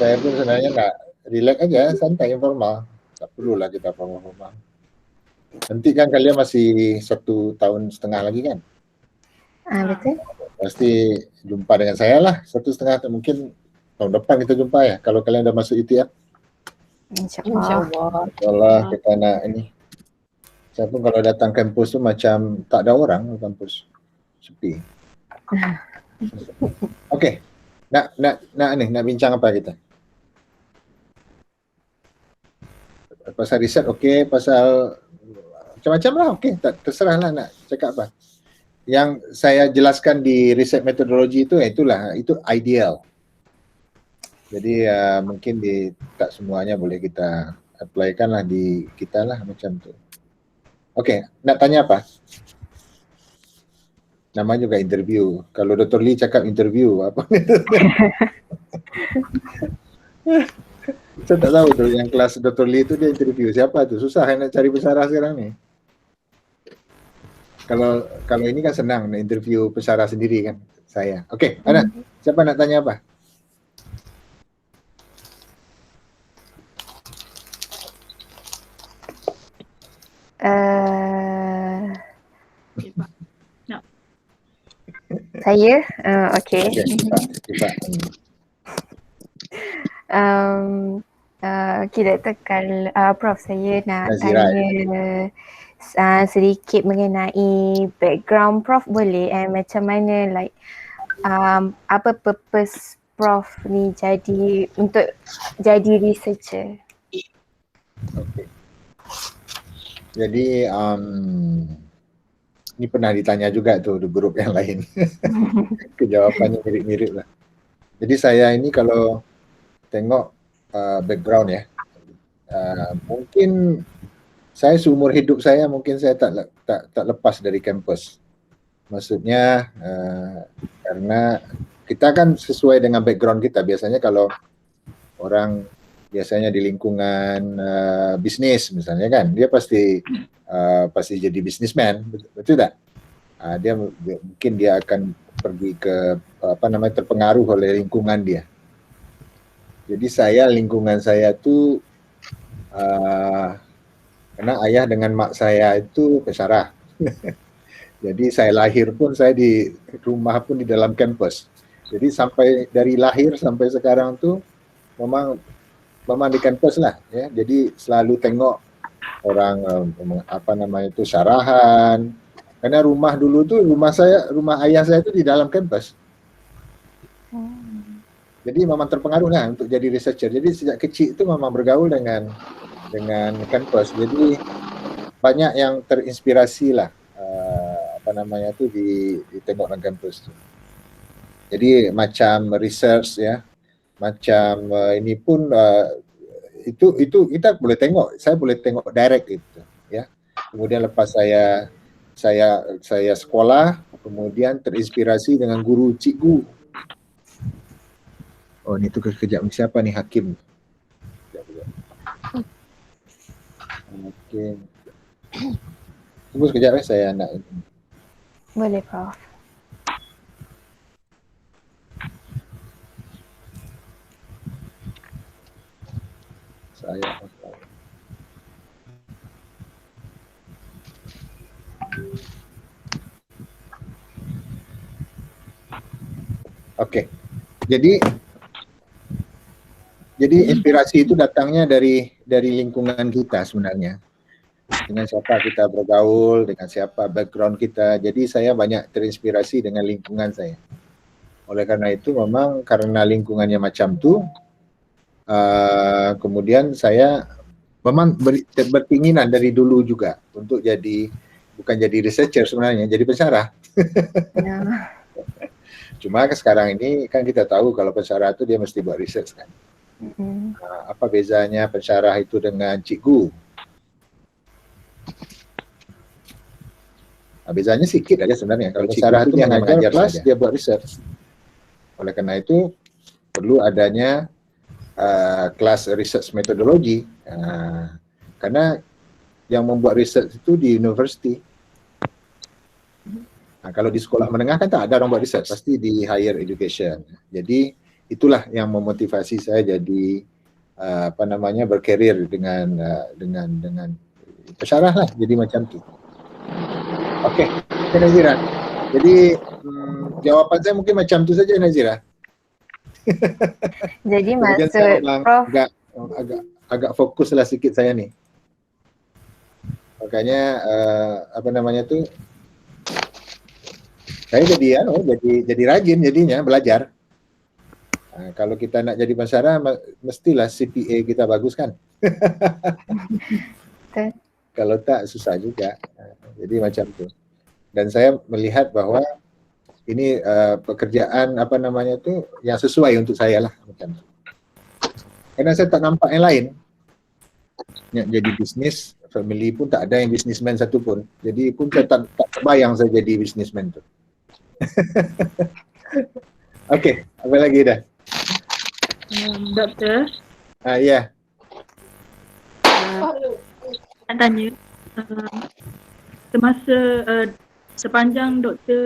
saya pun sebenarnya nak relax aja, santai, informal. Tak perlulah kita formal-formal. Nanti kan kalian masih 1,5 tahun lagi kan? Betul. Pasti jumpa dengan saya lah 1,5 tahun, mungkin tahun depan kita jumpa ya, kalau kalian dah masuk ITF. InsyaAllah. InsyaAllah kita nak ini. Saya pun kalau datang kampus tu macam tak ada orang kampus, sepi. Okey, nak bincang apa kita? Pasal riset okey, pasal macam-macam lah, okey, tak terserah lah nak cakap apa. Yang saya jelaskan di riset metodologi itu, itu ideal. Jadi mungkin tak semuanya boleh kita apply-kan lah di kita lah macam tu. Okey, nak tanya apa? Nama juga interview. Kalau Dr. Lee cakap interview, apa? Saya tak tahu tu, yang kelas Dr. Lee tu dia interview. Siapa tu? Susah nak cari pesara sekarang ni. Kalau ini kan senang nak interview pesara sendiri kan, saya. Okey, ada. Siapa nak tanya apa? Saya, okey. Okey, Dr. Prof, saya nak tanya sedikit mengenai background Prof boleh? Macam mana like apa purpose Prof ni untuk jadi researcher? Okay. Jadi ini pernah ditanya juga tuh di grup yang lain. Kejawabannya mirip-mirip lah. Jadi saya ini kalau tengok background ya, mungkin saya seumur hidup saya mungkin saya tak lepas dari kampus. Maksudnya karena kita kan sesuai dengan background kita. Biasanya kalau orang biasanya di lingkungan bisnis misalnya kan, dia pasti jadi businessman, betul tak? Mungkin dia akan pergi ke terpengaruh oleh lingkungan dia. Jadi lingkungan saya tu karena ayah dengan mak saya itu pesara. Jadi saya lahir pun saya di rumah pun di dalam kampus. Jadi sampai dari lahir sampai sekarang tu memang di kampus lah ya. Jadi selalu tengok orang syarahan. Karena rumah dulu tu rumah ayah saya tu di dalam kampus. Jadi memang terpengaruh lah untuk jadi researcher. Jadi sejak kecil tu memang bergaul dengan kampus. Jadi banyak yang terinspirasi lah ditengok dalam kampus tu. Jadi macam research ya, macam ini pun itu kita boleh tengok, saya boleh tengok direct itu ya. Kemudian lepas saya sekolah, kemudian terinspirasi dengan guru cikgu. Oh ini tu kejap siapa nih Hakim? Okey. Tunggu sekejap saya nak. Boleh Prof. Okey. Jadi inspirasi itu datangnya dari lingkungan kita sebenarnya. Dengan siapa kita bergaul, dengan siapa background kita. Jadi saya banyak terinspirasi dengan lingkungan saya. Oleh karena itu memang karena lingkungannya macam tu, kemudian saya memang berkeinginan dari dulu juga untuk bukan jadi researcher sebenarnya, jadi pensyarah. Cuma sekarang ini kan kita tahu kalau pensyarah itu dia mesti buat research kan. Apa bezanya pensyarah itu dengan cikgu? Bezanya sedikit aja sebenarnya. Kalau pensyarah itu dia mengajar kelas, dia buat research. Oleh karena itu perlu adanya kelas research metodologi. Karena yang membuat research itu di university. Kalau di sekolah menengah kan tak ada orang buat research, pasti di higher education. Jadi itulah yang memotivasi saya jadi berkarir dengan pensyarah lah, jadi macam tu. Okey, Nazira. Jadi jawapan saya mungkin macam tu saja, Nazira. Jadi Kemudian maksud saya memang Prof agak fokuslah sikit saya ni. Makanya saya jadi rajin jadinya belajar. Kalau kita nak jadi pensyarah mestilah CPA kita bagus kan. Kalau tak susah juga. Jadi macam tu. Dan saya melihat bahawa ini pekerjaan yang sesuai untuk saya lah macam tu. Karena saya tak nampak yang lain. Nak jadi bisnis, family pun tak ada yang businessman satu pun. Jadi pun saya tak terbayang saya jadi businessman tu. Okey, apa lagi dah? Doktor. Ya. Nak tanya, semasa sepanjang doktor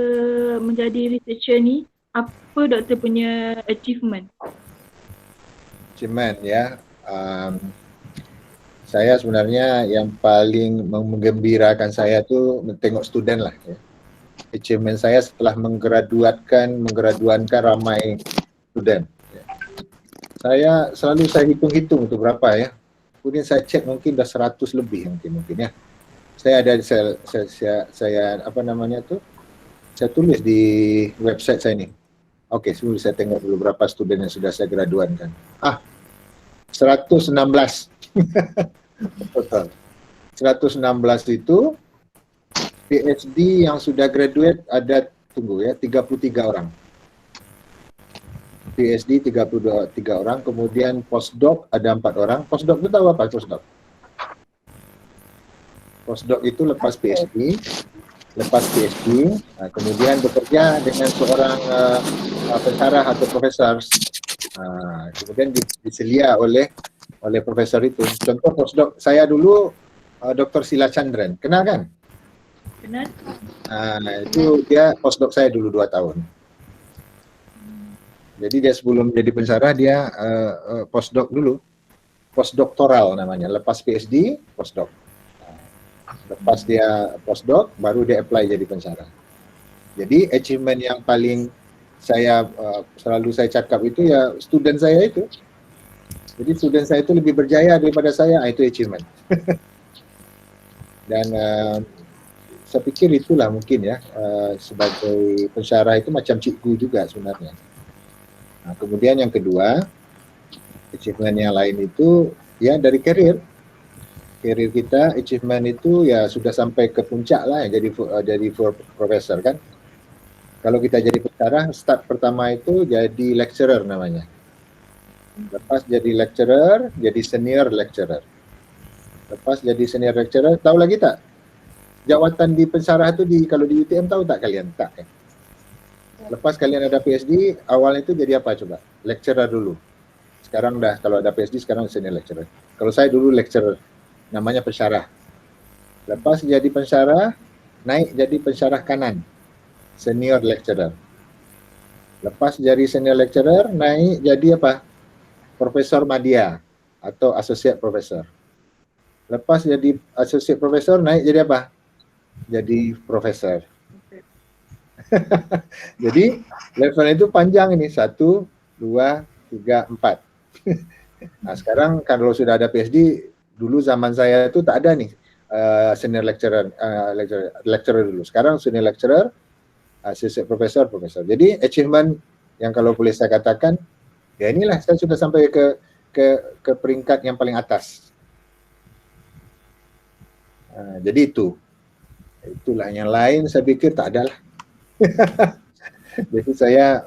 menjadi researcher ni, apa doktor punya achievement? Achievement ya. Saya sebenarnya yang paling menggembirakan saya tu tengok student lah. Ya. Achievement saya setelah menggraduatkan ramai student. Ya. Saya selalu hitung-hitung tu berapa ya. Kemudian saya cek mungkin dah 100 lebih mungkin ya. Saya saya tulis di website saya ni. Okey, sebelum saya tengok dulu berapa student yang sudah saya graduatkan. 116. Total. 116 itu PhD yang sudah graduate ada 33 orang. PhD 33 orang, kemudian postdoc ada 4 orang. Postdoc itu tahu apa postdoc? Postdoc itu lepas PhD, kemudian bekerja dengan seorang pensyarah atau profesor. Kemudian diselia oleh profesor itu. Contoh postdoc saya dulu Dr. Sila Chandran, kenal kan? Kenal. Itu dia postdoc saya dulu 2 tahun. Jadi dia sebelum jadi pensyarah dia postdoc dulu, postdoktoral namanya, lepas PhD postdoc. Lepas dia postdoc baru dia apply jadi pensyarah. Jadi achievement yang paling selalu saya cakap itu ya student saya itu. Jadi student saya itu lebih berjaya daripada saya, itu achievement. Dan saya pikir itulah mungkin ya sebagai pensyarah itu macam cikgu juga sebenarnya. Kemudian yang kedua, achievement yang lain itu ya dari karir kita, achievement itu ya sudah sampai ke puncak lah ya, jadi profesor kan. Kalau kita jadi pensyarah, start pertama itu jadi lecturer namanya. Lepas jadi lecturer, jadi senior lecturer. Lepas jadi senior lecturer, tahu lagi tak? Jawatan di pensyarah itu kalau di UTM tahu tak kalian? Tak kan? Lepas kalian ada PhD, awalnya itu jadi apa coba? Lecturer dulu. Sekarang dah kalau ada PhD sekarang senior lecturer. Kalau saya dulu lecturer, namanya pensyarah. Lepas jadi pensyarah, naik jadi pensyarah kanan, senior lecturer. Lepas jadi senior lecturer, naik jadi apa? Profesor madya atau associate professor. Lepas jadi associate professor, naik jadi apa? Jadi profesor. Jadi level itu panjang ini, 1, 2, 3, 4. Nah sekarang kalau sudah ada PhD, dulu zaman saya itu tak ada nih senior lecturer, lecturer dulu. Sekarang senior lecturer, associate professor. Jadi achievement yang kalau boleh saya katakan, ya inilah saya sudah sampai ke peringkat yang paling atas. Jadi itulah yang lain saya pikir tak ada lah. Jadi saya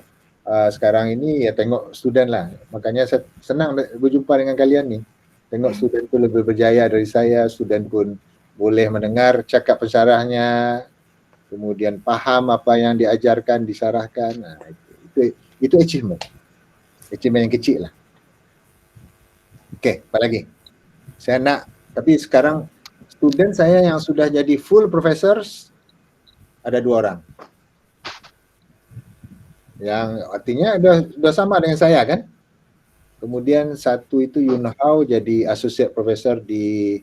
sekarang ini ya tengok student lah, makanya saya senang berjumpa dengan kalian ni. Tengok student tu lebih berjaya dari saya, student pun boleh mendengar cakap pensyarahnya, kemudian faham apa yang diajarkan, disarahkan. Itu achievement yang kecil lah. Okey, apa lagi? Saya nak, tapi sekarang student saya yang sudah jadi full professors ada 2 orang. yang artinya dah sama dengan saya kan. Kemudian satu itu Yun Hao jadi associate professor di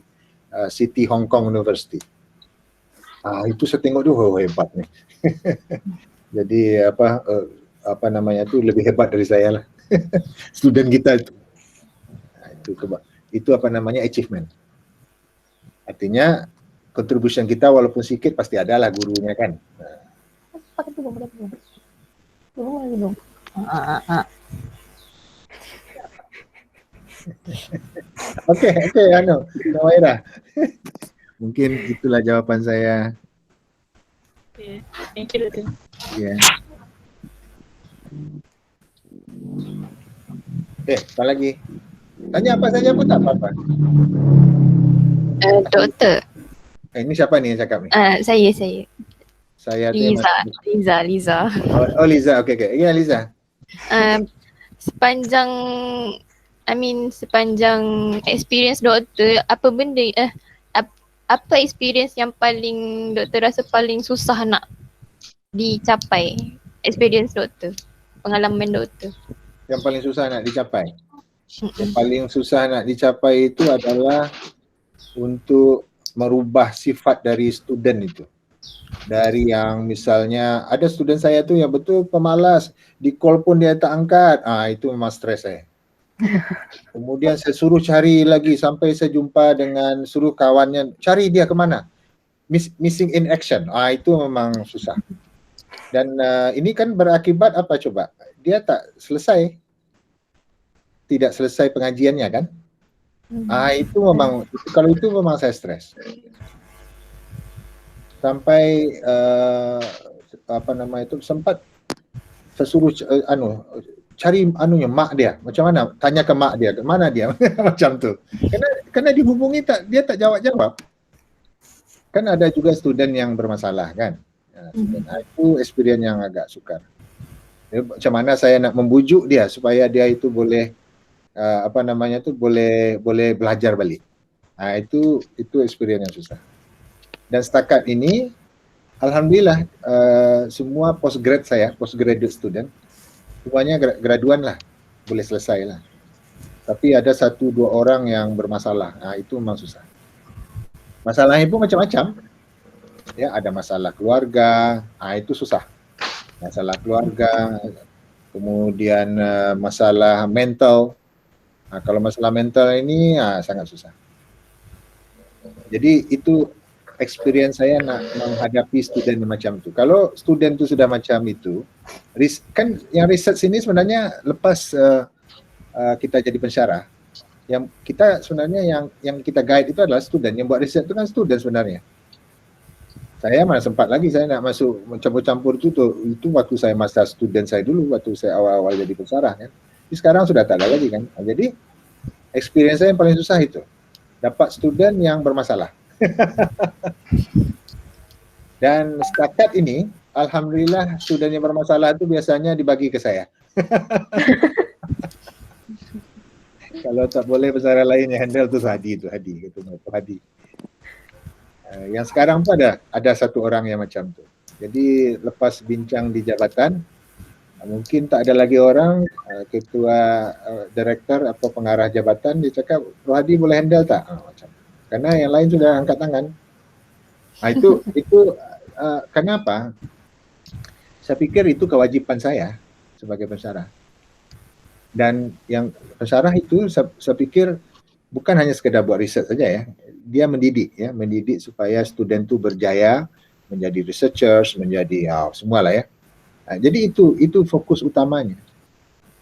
City Hong Kong University. Itu saya tengok tuh hebat nih. Jadi apa namanya tuh lebih hebat dari saya lah. Student kita itu. Itu apa namanya achievement. Artinya contribution kita walaupun sedikit pasti ada lah gurunya kan. Pakai dulu. Dulu. Oke, Nawaira. Mungkin itulah jawaban saya. Okay. Thank you, Doktor. Ya. Apa lagi? Tanya apa saja pun tak apa-apa. Doktor. Ini siapa nih yang cakap ni? Saya. Saya Liza. Oh, Liza. Okey. Ya, Liza. Sepanjang experience doktor, apa benda apa experience yang paling doktor rasa paling susah nak dicapai? Experience doktor, pengalaman doktor. Yang paling susah nak dicapai. Yang paling susah nak dicapai itu adalah untuk merubah sifat dari student itu. Dari yang misalnya ada student saya tu yang betul pemalas, di call pun dia tak angkat. Itu memang stres saya. Kemudian saya suruh cari lagi sampai saya jumpa dengan suruh kawannya cari dia ke mana. Missing in action. Itu memang susah. Dan ini kan berakibat apa coba? Dia tak selesai. Tidak selesai pengajiannya kan? Itu memang, kalau itu memang saya stres. Sampai sempat saya suruh cari mak dia, macam mana? Tanya ke mak dia, ke mana dia? Macam tu. Karena dihubungi dia tak jawab-jawab. Kan ada juga student yang bermasalah kan. Itu experience yang agak sukar. Macam mana saya nak membujuk dia supaya dia itu boleh boleh belajar balik. Itu experience yang susah. Dan setakat ini alhamdulillah semua postgraduate student semuanya graduan lah, boleh selesai lah. Tapi ada 1-2 orang yang bermasalah. Itu memang susah. Masalahnya pun macam-macam. Ya, ada masalah keluarga, itu susah. Masalah keluarga, kemudian masalah mental. Kalau masalah mental ini sangat susah. Jadi itu experience saya nak menghadapi student macam tu. Kalau student tu sudah macam itu, kan yang research ini sebenarnya lepas kita jadi pensyarah, yang kita sebenarnya yang kita guide itu adalah student. Yang buat research itu kan student sebenarnya. Saya mana sempat lagi saya nak masuk campur-campur itu waktu saya masa student saya dulu, waktu saya awal-awal jadi pensyarah kan. Tapi sekarang sudah tak ada lagi kan. Jadi experience saya yang paling susah itu dapat student yang bermasalah. Dan setakat ini alhamdulillah student yang bermasalah itu biasanya dibagi ke saya. Kalau tak boleh pensyarah lain yang handle tu Hadi gitu. Hadi. Yang sekarang tu ada 1 orang yang macam tu. Jadi lepas bincang di jabatan, mungkin tak ada lagi orang, ketua direktur atau pengarah jabatan dia cakap, Hadi boleh handle tak? Macam. Karena yang lain sudah angkat tangan. Itu kenapa? Saya pikir itu kewajiban saya sebagai pensyarah. Dan yang pensyarah itu saya pikir bukan hanya sekedar buat riset saja ya. Dia mendidik supaya student itu berjaya menjadi researchers, menjadi semualah ya. Jadi itu fokus utamanya.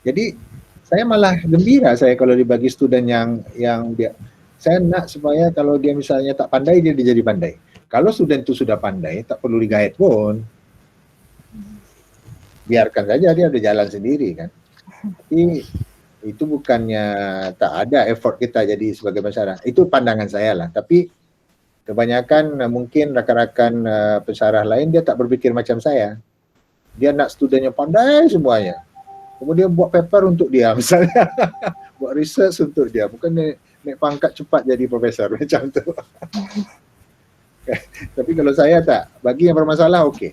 Jadi saya malah gembira saya kalau dibagi student yang dia, saya nak supaya kalau dia misalnya tak pandai dia jadi pandai. Kalau student itu sudah pandai tak perlu di-guide pun. Biarkan saja dia ada jalan sendiri kan. Tapi itu bukannya tak ada effort kita jadi sebagai pensyarah. Itu pandangan saya lah. Tapi kebanyakan mungkin rakan-rakan pensyarah lain dia tak berfikir macam saya. Dia nak student yang pandai semuanya. Kemudian buat paper untuk dia misalnya. Buat research untuk dia. Bukan naik pangkat cepat jadi profesor macam tu. Tapi kalau saya tak. Bagi yang bermasalah okey.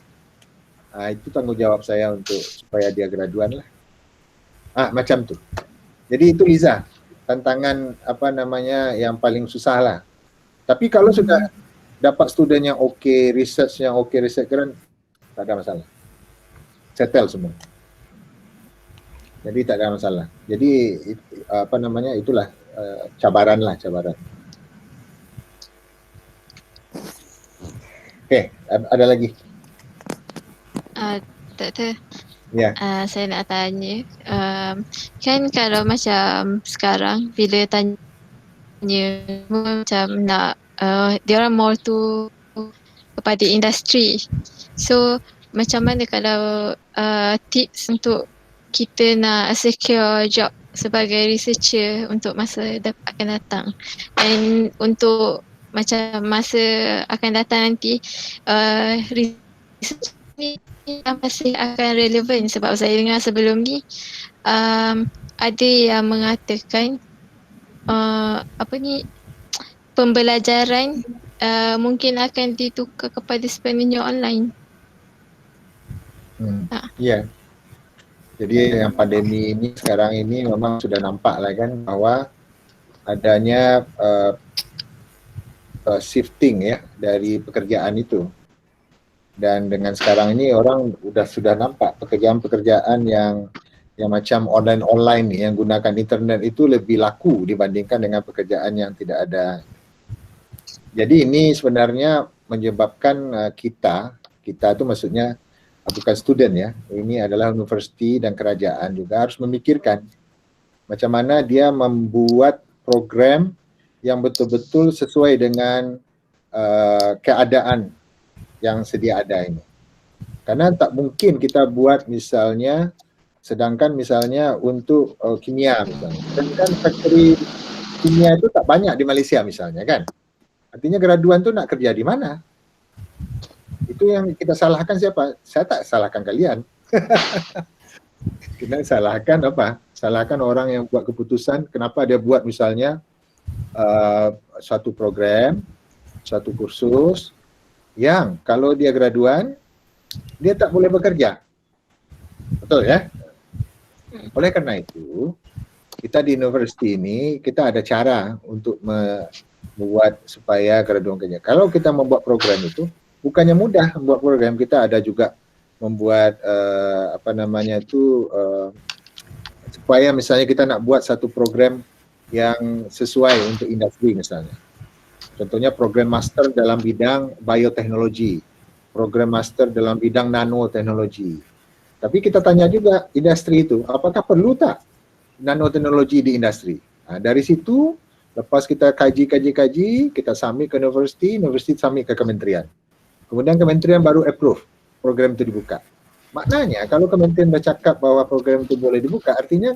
Itu tanggungjawab saya untuk supaya dia graduan lah. Macam tu. Jadi itu Liza, tantangan apa namanya yang paling susah lah. Tapi kalau sudah dapat student yang okey, research yang okey, research keren, tak ada masalah. Settle semua. Jadi tak ada masalah. Jadi apa namanya itulah cabaran. Okey, ada lagi? Doktor, Ya. saya nak tanya, kan kalau macam sekarang bila tanya macam nak dia orang more tu kepada industri. So macam mana kalau tips untuk kita nak secure job sebagai researcher untuk masa akan datang, dan untuk macam masa akan datang nanti research ni masih akan relevan, sebab saya dengar sebelum ni ada yang mengatakan pembelajaran mungkin akan ditukar kepada sepenuhnya online. Ya. Jadi yang pandemi ini sekarang ini memang sudah nampak lah kan bahawa adanya shifting ya dari pekerjaan itu. Dan dengan sekarang ini orang sudah nampak pekerjaan-pekerjaan yang macam online ni, yang gunakan internet itu lebih laku dibandingkan dengan pekerjaan yang tidak ada. Jadi ini sebenarnya menyebabkan kita itu maksudnya bukan student ya, ini adalah universiti dan kerajaan juga harus memikirkan macam mana dia membuat program yang betul-betul sesuai dengan keadaan yang sedia ada ini. Karena tak mungkin kita buat misalnya, sedangkan misalnya untuk kimia misalnya, sedangkan factory kimia itu tak banyak di Malaysia misalnya kan. Artinya graduan tu nak kerja di mana? Itu yang kita salahkan siapa? Saya tak salahkan kalian. Kita salahkan apa? Salahkan orang yang buat keputusan kenapa dia buat misalnya suatu program, suatu kursus yang kalau dia graduan, dia tak boleh bekerja. Betul ya? Oleh karena itu, kita di universiti ini, kita ada cara untuk membuat supaya graduan kerja. Kalau kita membuat program itu, bukannya mudah membuat program, kita ada juga membuat supaya misalnya kita nak buat satu program yang sesuai untuk industri misalnya. Contohnya program master dalam bidang bioteknologi, program master dalam bidang nanoteknologi. Tapi kita tanya juga industri itu, apakah perlu tak nanoteknologi di industri? Dari situ, lepas kita kaji, kita submit ke universiti submit ke kementerian. Kemudian kementerian baru approve program itu dibuka. Maknanya kalau kementerian bercakap bahwa program itu boleh dibuka, artinya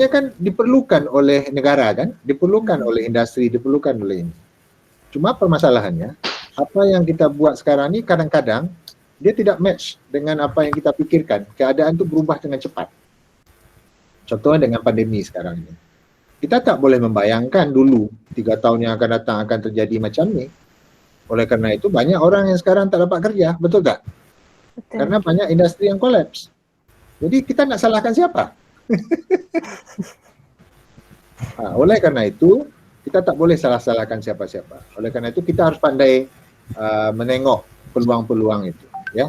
kan diperlukan oleh negara kan, diperlukan oleh industri, diperlukan oleh ini. Cuma permasalahannya, apa yang kita buat sekarang ini kadang-kadang dia tidak match dengan apa yang kita pikirkan. Keadaan itu berubah dengan cepat. Contohnya dengan pandemi sekarang ini. Kita tak boleh membayangkan dulu 3 tahun yang akan datang akan terjadi macam ni. Oleh karena itu banyak orang yang sekarang tak dapat kerja, betul tak? Betul. Karena banyak industri yang kolaps. Jadi kita nak salahkan siapa? Oleh karena itu kita tak boleh salah-salahkan siapa-siapa. Oleh karena itu kita harus pandai menengok peluang-peluang itu, ya.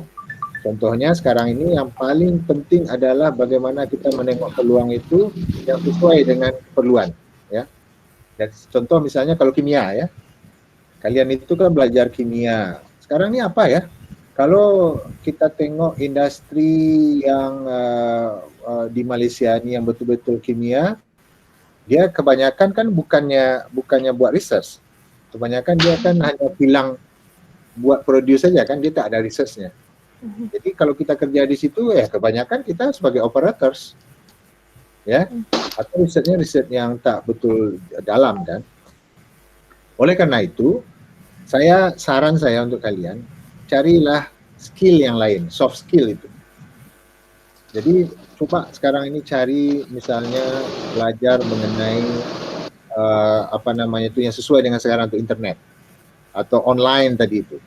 Contohnya sekarang ini yang paling penting adalah bagaimana kita menengok peluang itu yang sesuai dengan keperluan, ya. Dan contoh misalnya kalau kimia ya. Kalian itu kan belajar kimia. Sekarang ini apa ya? Kalau kita tengok industri yang di Malaysia ini yang betul-betul kimia, dia kebanyakan kan bukannya buat research. Kebanyakan dia kan hanya bilang buat produce saja kan, dia tak ada researchnya. Jadi kalau kita kerja di situ ya kebanyakan kita sebagai operators, ya, atau riset yang tak betul dalam kan. Oleh karena itu, saran saya untuk kalian, carilah skill yang lain, soft skill itu. Jadi coba sekarang ini cari misalnya belajar mengenai yang sesuai dengan sekarang untuk internet atau online tadi itu.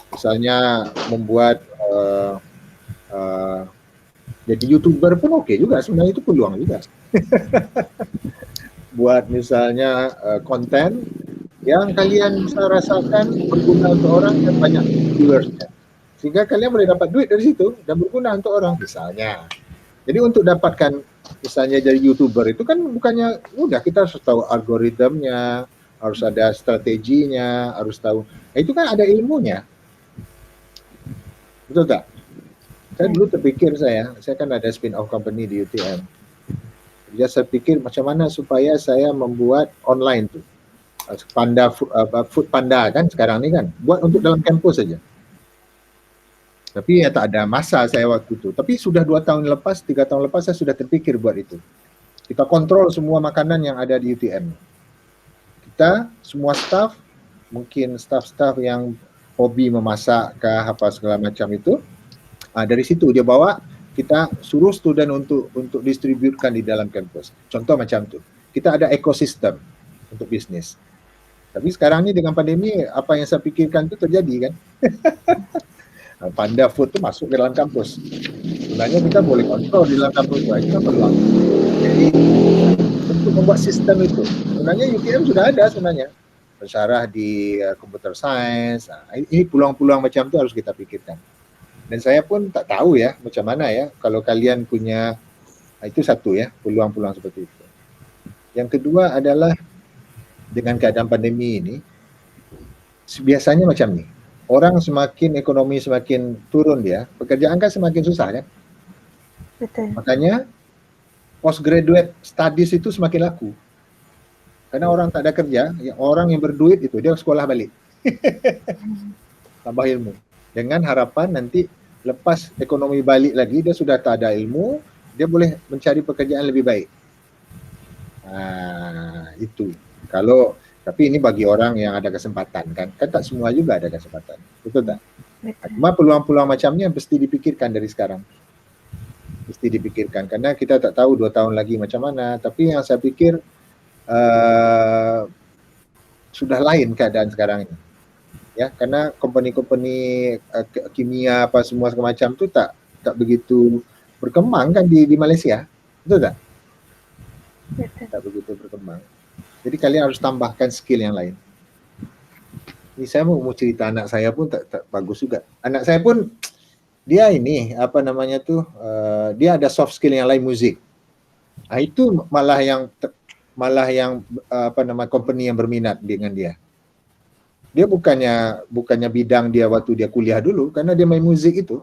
Misalnya membuat jadi YouTuber pun oke juga, sebenarnya itu peluang juga. Buat misalnya konten yang kalian bisa rasakan berguna untuk orang dan banyak viewersnya, sehingga kalian boleh dapat duit dari situ dan berguna untuk orang misalnya. Jadi untuk dapatkan misalnya jadi YouTuber itu kan bukannya mudah, kita harus tahu algoritmnya, harus ada strateginya, harus tahu. Itu kan ada ilmunya. Betul tak? Saya dulu terpikir saya kan ada spin-off company di UTM. Jadi saya pikir macam mana supaya saya membuat online tuh. Panda, Food Panda kan sekarang ni kan. Buat untuk dalam kampus saja. Tapi ya tak ada masa saya waktu itu. Tapi sudah 2 tahun lepas, 3 tahun lepas saya sudah terpikir buat itu. Kita kontrol semua makanan yang ada di UTM. Kita, semua staff, mungkin staff-staff yang hobi memasak kah apa segala macam itu, dari situ dia bawa, kita suruh student untuk distributekan di dalam kampus. Contoh macam tu. Kita ada ekosistem untuk bisnis. Tapi sekarang ni dengan pandemi, apa yang saya fikirkan tu terjadi kan. Panda Food tu masuk ke dalam kampus. Sebenarnya kita boleh kontrol di dalam kampus tu. Kita peluang. Jadi untuk membuat sistem itu, sebenarnya UTM sudah ada sebenarnya. Bersyarah di computer science. Ini peluang-peluang macam tu harus kita fikirkan. Dan saya pun tak tahu ya macam mana ya kalau kalian punya, itu satu ya, peluang-peluang seperti itu. Yang kedua adalah dengan keadaan pandemi ini, biasanya macam ni, orang semakin ekonomi semakin turun dia, pekerjaan kan semakin susah kan. Betul. Makanya postgraduate studies itu semakin laku. Karena orang tak ada kerja, orang yang berduit itu dia sekolah balik. Tambah ilmu. Dengan harapan nanti lepas ekonomi balik lagi, dia sudah tak ada ilmu, dia boleh mencari pekerjaan lebih baik. Itu. Tapi ini bagi orang yang ada kesempatan kan. Kan tak semua juga ada kesempatan. Betul tak? Cuma peluang-peluang macamnya mesti dipikirkan dari sekarang. Mesti dipikirkan. Karena kita tak tahu 2 tahun lagi macam mana. Tapi yang saya pikir sudah lain keadaan sekarang ini. Ya, karena company-company kimia apa semua macam tu tak begitu berkembang kan di Malaysia. Betul tak? Betul. Tak begitu berkembang. Jadi kalian harus tambahkan skill yang lain. Ini saya mau cerita anak saya pun tak bagus juga. Anak saya pun dia ini apa namanya tu dia ada soft skill yang lain, muzik. Itu malah yang apa nama company yang berminat dengan dia. Dia bukannya bidang dia waktu dia kuliah dulu, karena dia main muzik itu.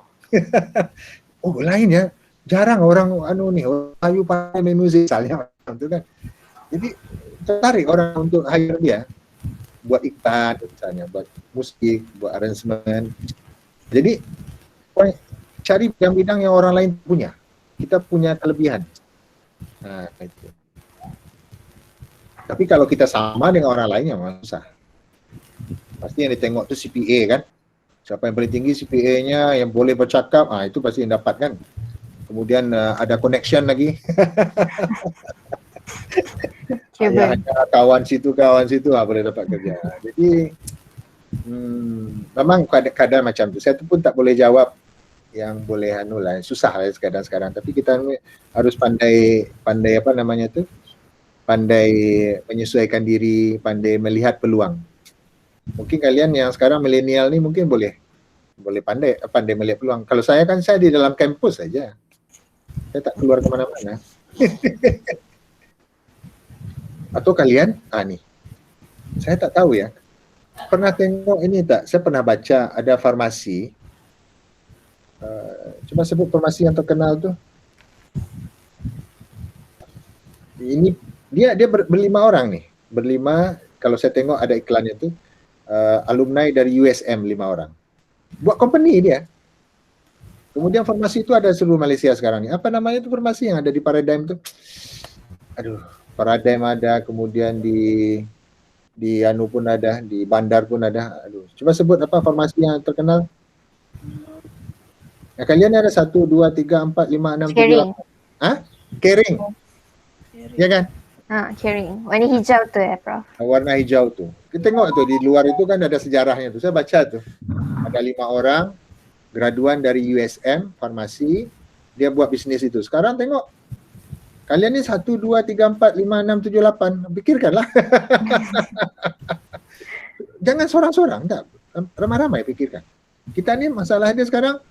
Oh lain ya, jarang orang Melayu pandai main muzik misalnya itu kan. Jadi tertarik orang untuk hire dia buat iklan misalnya, buat musik, buat arrangement. Jadi cari bidang-bidang yang orang lain punya. Kita punya kelebihan. Itu. Tapi kalau kita sama dengan orang lain ya susah. Pasti yang ditengok tu CPA kan. Siapa yang paling tinggi CPA-nya, yang boleh bercakap, itu pasti yang dapat kan. Kemudian ada connection lagi. Ada kawan situ boleh dapat kerja. Jadi memang kadang macam tu. Saya tu pun tak boleh jawab yang boleh susah lah sekarang. Tapi kita harus pandai apa namanya tu, pandai menyesuaikan diri, pandai melihat peluang. Mungkin kalian yang sekarang milenial ni mungkin boleh pandai melihat peluang. Kalau saya kan saya di dalam kampus saja. Saya tak keluar ke mana-mana. Atau kalian, nih. Saya tak tahu ya. Pernah tengok ini tak? Saya pernah baca ada farmasi. Coba sebut farmasi yang terkenal tu. Ini dia berlima orang nih. Berlima, kalau saya tengok ada iklannya tu. Alumni dari USM 5 orang. Buat company dia. Kemudian farmasi itu ada seluruh Malaysia sekarang ni. Apa namanya tu farmasi yang ada di Paradigm tu? Paradigm ada, kemudian di Anu pun ada, di Bandar pun ada. Coba sebut apa farmasi yang terkenal? Kalian ada 1, 2, 3, 4, 5, 6, 7, 8. Caring. Ya kan? Caring. Warna hijau tu ya, Prof? Warna hijau tu. Kita tengok tu di luar itu kan ada sejarahnya tu. Saya baca tu. Ada 5 orang graduan dari USM farmasi, dia buat bisnis itu. Sekarang tengok kalian ni 1, 2, 3, 4, 5, 6, 7, 8. Fikirkanlah. Jangan seorang-seorang, tak. Ramai-ramai fikirkan. Kita ni masalah dia sekarang,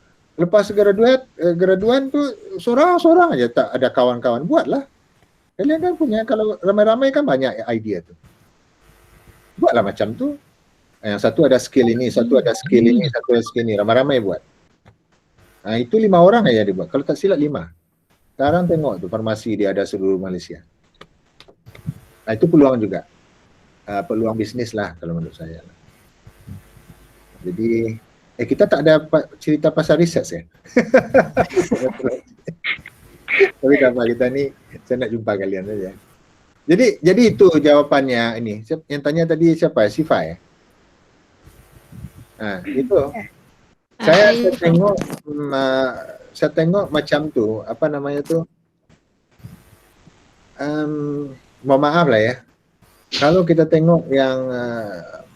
lepas graduan tu seorang-seorang aja, tak ada kawan-kawan. Buatlah. Kalian kan punya, kalau ramai-ramai kan banyak idea tu. Buatlah macam tu. Yang satu ada skill ini, satu ada skill ini, satu ada skill ini. Ramai-ramai buat. Itu 5 orang aja dia buat. Kalau tak silap 5. Sekarang tengok tu farmasi dia ada seluruh Malaysia. Itu peluang juga. Peluang bisnis lah kalau menurut saya. Jadi kita tak ada cerita pasal research ya. Tapi tak apa, kita ni saya nak jumpa kalian saja. Jadi itu jawapannya ini. Yang tanya tadi siapa? Sifa ya? Itu. Saya tengok macam tu, apa namanya tu, mohon maaf lah ya, kalau kita tengok yang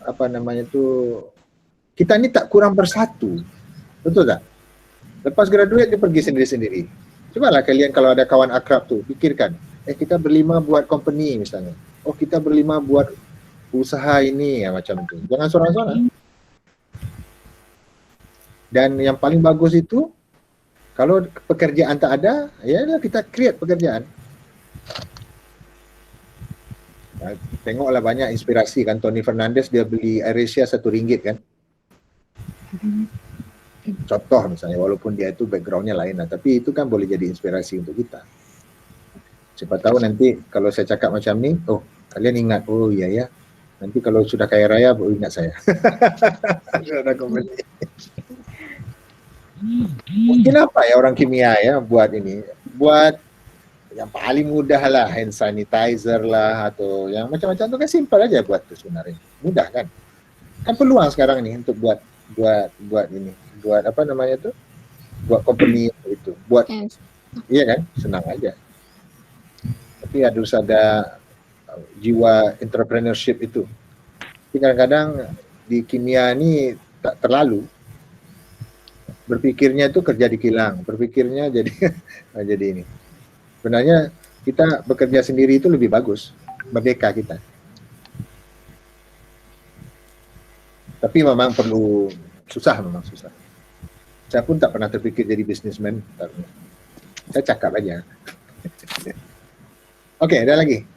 apa namanya tu, kita ni tak kurang bersatu, betul tak? Lepas graduate dia pergi sendiri-sendiri. Cubalah kalian kalau ada kawan akrab tu, fikirkan, kita berlima buat company misalnya, kita berlima buat usaha ini ya, macam tu. Jangan seorang-seorang. Dan yang paling bagus itu, kalau pekerjaan tak ada, ya kita create pekerjaan. Tengoklah banyak inspirasi kan, Tony Fernandez dia beli AirAsia RM1 kan. Contoh misalnya, walaupun dia itu backgroundnya lain lah, tapi itu kan boleh jadi inspirasi untuk kita. Siapa tahu nanti kalau saya cakap macam ni, kalian ingat, iya ya, nanti kalau sudah kaya raya baru ingat saya. Ada komen. Mungkin apa ya orang kimia ya buat ini, buat yang paling mudah lah, hand sanitizer lah, atau yang macam-macam tu kan simple aja buat tu sebenarnya, mudah kan peluang sekarang ni untuk buat ini, buat apa namanya tu, buat company itu, buat iya kan, senang aja. Tapi harus ada jiwa entrepreneurship itu. Tapi kadang-kadang di kimia ni tak terlalu. Berpikirnya itu kerja di kilang, berpikirnya jadi jadi ini. Sebenarnya kita bekerja sendiri itu lebih bagus, merdeka kita. Tapi memang perlu memang susah. Saya pun tak pernah terpikir jadi businessman. Saya cakap aja. Oke, ada lagi.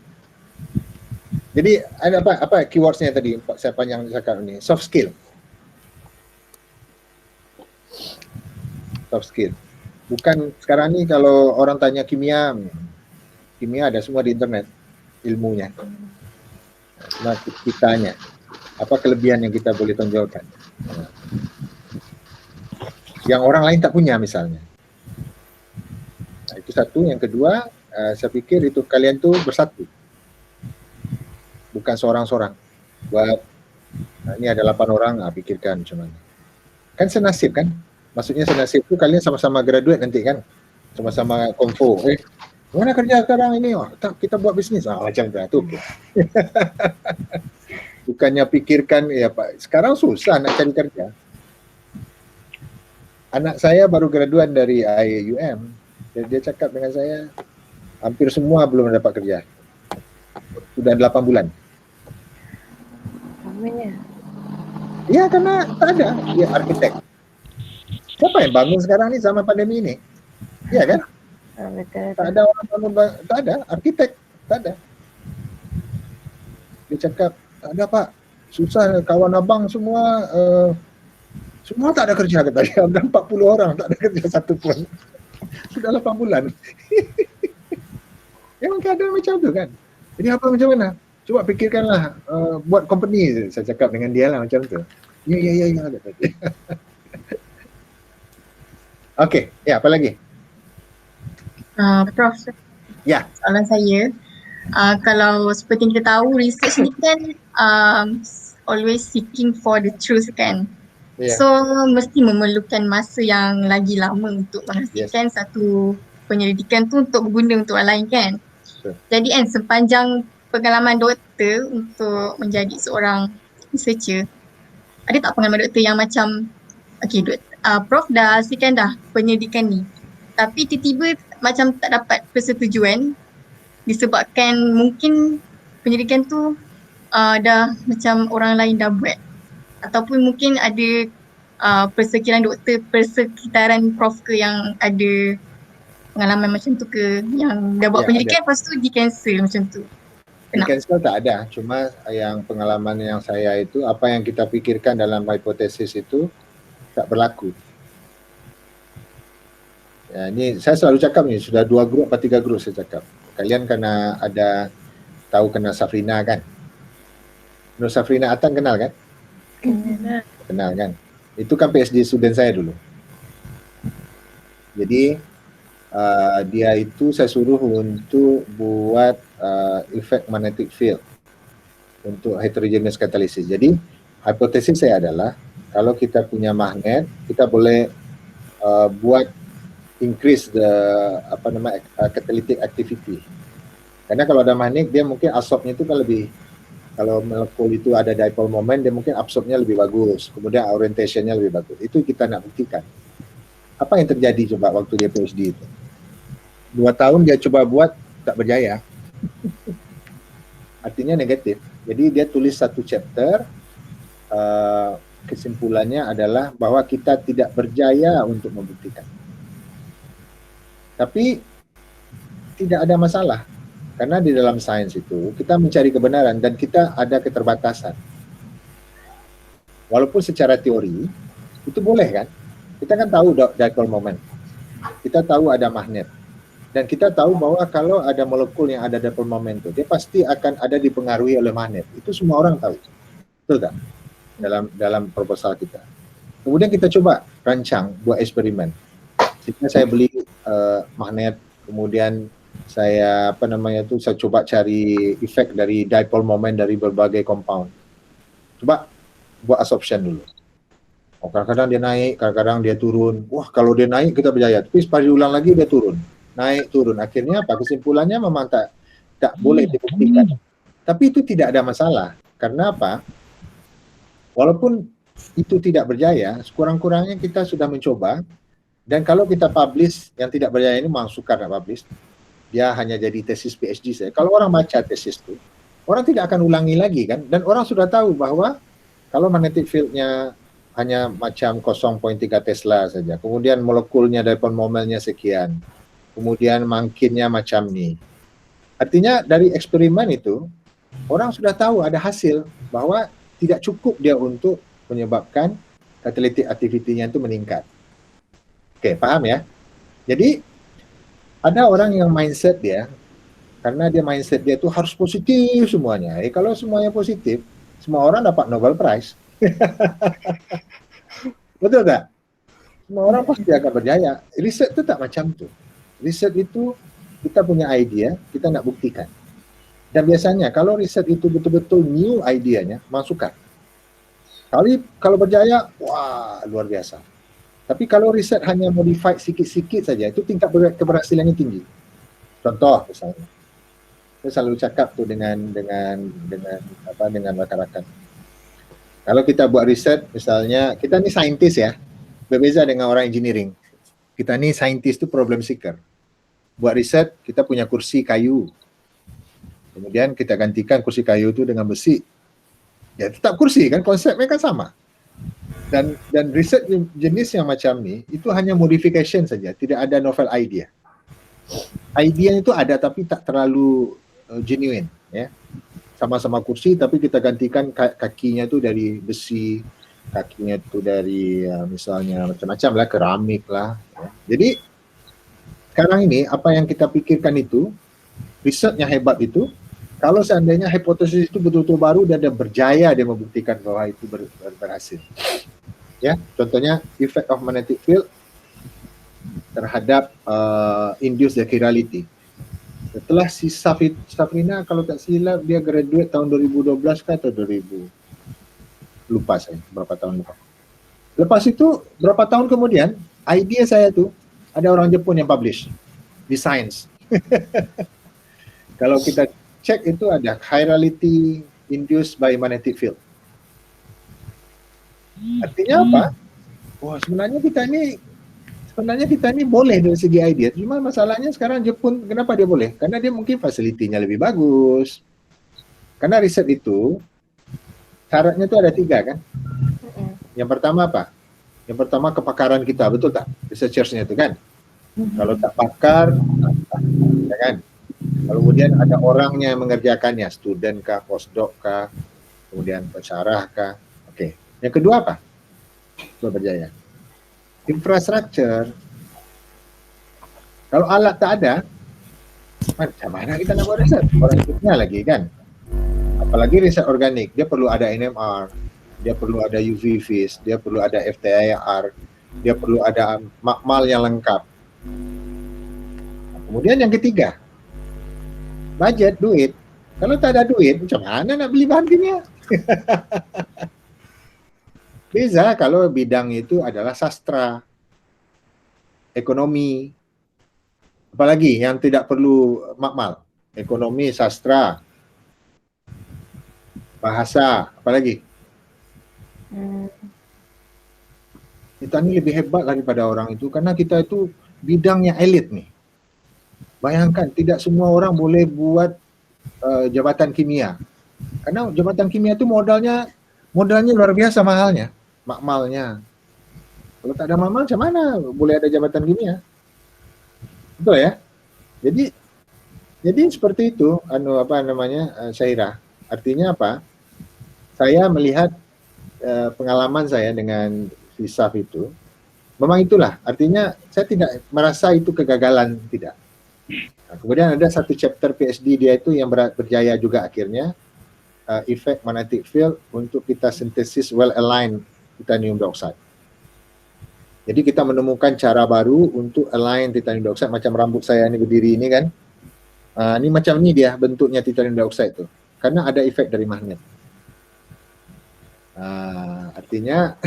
Jadi ada apa keywordsnya tadi? Saya panjang cakap ini. Soft skill. Soft skill. Bukan sekarang ni kalau orang tanya kimia ada semua di internet ilmunya. Cuma kitanya, apa kelebihan yang kita boleh tonjolkan. Yang orang lain tak punya misalnya. Itu satu. Yang kedua, saya pikir itu kalian tuh bersatu. Bukan seorang-seorang. Buat ini ada 8 orang, pikirkan macam mana. Kan senasib kan? Maksudnya senasib itu kalian sama-sama graduate nanti kan, sama-sama konfo. Mana kerja sekarang ini? Kita buat bisnis. Macam tu. Bukannya pikirkan ya Pak. Sekarang susah nak cari kerja. Anak saya baru graduan dari IUM. Dia cakap dengan saya, hampir semua belum dapat kerja. Sudah 8 bulan. Namanya? Ya karena tak ada. Dia arkitek. Siapa yang bangun sekarang ni sama pandemi ini? Iya kan? Betul. Tak ada orang bangun, tak ada. Arkitek, tak ada. Dia cakap, tak ada Pak. Susah, kawan abang semua tak ada kerja kata dia. Ada 40 orang, tak ada kerja satu pun. Sudah 8 bulan. Memang keadaan macam tu kan. Jadi apa macam mana? Cuba fikirkanlah, buat company. Saya cakap dengan dia lah macam tu. Ya. Okey, ya apa lagi? Prof, Ya. soalan saya, kalau seperti yang kita tahu research ni kan always seeking for the truth kan. Yeah. So mesti memerlukan masa yang lagi lama untuk menghasilkan satu penyelidikan tu untuk berguna untuk orang lain kan. Sure. Jadi kan sepanjang pengalaman doktor untuk menjadi seorang researcher, ada tak pengalaman doktor yang macam Prof dah hasilkan dah penyelidikan ni. Tapi tiba-tiba macam tak dapat persetujuan disebabkan mungkin penyelidikan tu dah macam orang lain dah buat. Ataupun mungkin ada persekitaran doktor, persekitaran prof ke yang ada pengalaman macam tu ke, yang dah buat Ya, penyelidikan lepas tu di cancel macam tu. Di Kenapa? cancel tak ada, cuma yang pengalaman yang saya itu, apa yang kita pikirkan dalam hipotesis itu tak berlaku. Ya, ini saya selalu cakap ni, sudah 2 grup atau 3 grup saya cakap. Kalian kena ada tahu kena Safrina kan? Nur Safrina Atan kenal kan? Kenal kan? Itu kan PhD student saya dulu. Jadi dia itu saya suruh untuk buat effect magnetic field untuk heterogeneous catalysis. Jadi hipotesis saya adalah kalau kita punya magnet, kita boleh buat increase the catalytic activity. Karena kalau ada magnet dia mungkin absorbnya itu kan lebih, kalau molekul itu ada dipole moment dia mungkin absorbnya lebih bagus, kemudian orientationnya lebih bagus. Itu kita nak buktikan. Apa yang terjadi coba waktu dia PhD itu? 2 tahun dia coba buat tak berjaya. Artinya negatif. Jadi dia tulis satu chapter, kesimpulannya adalah bahwa kita tidak berjaya untuk membuktikan. Tapi tidak ada masalah, karena di dalam sains itu kita mencari kebenaran dan kita ada keterbatasan. Walaupun secara teori itu boleh kan, kita kan tahu dipole moment, kita tahu ada magnet, dan kita tahu bahwa kalau ada molekul yang ada dipole moment itu, dia pasti akan ada dipengaruhi oleh magnet. Itu semua orang tahu, betul tak? Dalam proposal kita. Kemudian kita coba rancang buat eksperimen. Sehingga saya beli magnet, kemudian saya saya coba cari efek dari dipole moment dari berbagai compound. Coba buat absorption dulu. Kadang-kadang dia naik, kadang-kadang dia turun. Wah, kalau dia naik kita berjaya. Tapi sekali ulang lagi dia turun. Naik, turun. Akhirnya apa? Kesimpulannya memang tak boleh dibuktikan. Tapi itu tidak ada masalah. Karena apa? Walaupun itu tidak berjaya, sekurang-kurangnya kita sudah mencoba. Dan kalau kita publish yang tidak berjaya ini, memang sukar nak publish. Dia hanya jadi tesis PhD saya. Kalau orang baca tesis itu, orang tidak akan ulangi lagi kan. Dan orang sudah tahu bahwa kalau magnetic field-nya hanya macam 0,3 Tesla saja. Kemudian molekulnya dipole momentnya sekian. Kemudian makinnya macam ni. Artinya dari eksperimen itu, orang sudah tahu ada hasil bahwa tidak cukup dia untuk menyebabkan catalytic activity-nya itu meningkat. Oke, paham ya? Jadi ada orang yang mindset dia, karena dia mindset dia itu harus positif semuanya. Kalau semuanya positif, semua orang dapat Nobel Prize. Betul tak? Semua orang pasti akan berjaya. Riset itu tak macam tu. Riset itu kita punya idea, kita nak buktikan. Dan biasanya kalau riset itu betul-betul new idenya, masukkan. Kalau berjaya, wah luar biasa. Tapi kalau riset hanya modified sikit-sikit saja, itu tingkat keberhasilannya tinggi. Contoh misalnya, saya selalu cakap tu dengan rakan-rakan. Kalau kita buat riset, misalnya kita ni saintis ya, berbeza dengan orang engineering. Kita ni saintis tu problem seeker. Buat riset, kita punya kursi kayu. Kemudian kita gantikan kursi kayu tu dengan besi. Ya tetap kursi kan, konsepnya kan sama. Dan riset jenis yang macam ni itu hanya modification saja, tidak ada novel idea. Idea itu ada tapi tak terlalu genuine ya. Sama-sama kursi tapi kita gantikan kakinya tu dari besi, kakinya tu dari misalnya macam-macam lah, keramik lah ya. Jadi sekarang ini apa yang kita pikirkan itu, riset yang hebat itu, kalau seandainya hipotesis itu betul-betul baru dan dia berjaya dia membuktikan bahwa itu berhasil. Ya, contohnya effect of magnetic field terhadap induced chirality. Setelah si Safrina kalau tak silap dia graduate tahun 2012 ke atau 2000, lupa saya berapa tahun lepas. Lepas itu berapa tahun kemudian idea saya tu ada orang Jepun yang publish di Science. Kalau kita cek itu ada chirality induced by magnetic field. Artinya apa? wah sebenarnya kita ini boleh dari segi idea. Cuma masalahnya sekarang Jepun, kenapa dia boleh? Karena dia mungkin fasilitinya lebih bagus. Karena riset itu syaratnya itu ada 3 kan. Yang pertama apa? Yang pertama kepakaran kita, betul tak? Researchersnya itu kan. Kalau tak pakar, ya kan? Kemudian ada orangnya yang mengerjakannya, student kah, postdoc kah, kemudian pensyarah kah. Oke. Yang kedua apa? Coba berjaya. Infrastruktur. Kalau alat tak ada, macam mana kita nak buat riset? Orang ikutnya lagi kan. Apalagi riset organik, dia perlu ada NMR, dia perlu ada UV vis, dia perlu ada FTIR, dia perlu ada makmal yang lengkap. Kemudian yang ketiga, budget, duit. Kalau tak ada duit, macam mana nak beli bahan kimia? Beza kalau bidang itu adalah sastra, ekonomi, apalagi yang tidak perlu makmal. Ekonomi, sastra, bahasa, apalagi. Kita ini lebih hebat daripada orang itu karena kita itu bidangnya elit nih. Bayangkan tidak semua orang boleh buat jabatan kimia. Karena jabatan kimia itu modalnya luar biasa mahalnya, makmalnya. Kalau tak ada makmal macam mana boleh ada jabatan kimia? Betul ya? Jadi seperti itu Syairah. Artinya apa? Saya melihat pengalaman saya dengan FISAF itu, memang itulah, artinya saya tidak merasa itu kegagalan, tidak. Nah, kemudian ada satu chapter PhD dia itu yang berjaya juga akhirnya, effect magnetic field untuk kita sintesis well aligned titanium dioxide. Jadi kita menemukan cara baru untuk align titanium dioxide, macam rambut saya ini berdiri ini kan. Ini macam ni dia bentuknya titanium dioxide itu, karena ada efek dari magnet. Artinya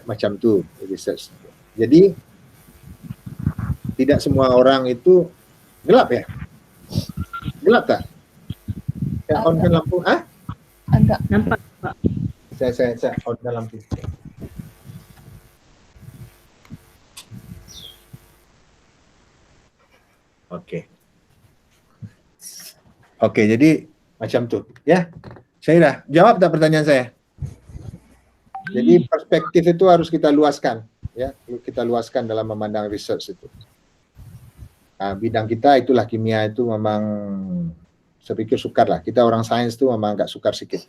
macam tu research. Jadi tidak semua orang itu gelap ya? Gelap tak? Saya onkan lampu, Agak nampak. Saya onkan lampu. Okey, jadi macam tu, ya. Syairah, jawab tak pertanyaan saya? Jadi perspektif itu harus kita luaskan, ya. Kita luaskan dalam memandang research itu. Bidang kita itulah kimia itu memang saya pikir sukar lah. Kita orang sains tu memang agak sukar sikit.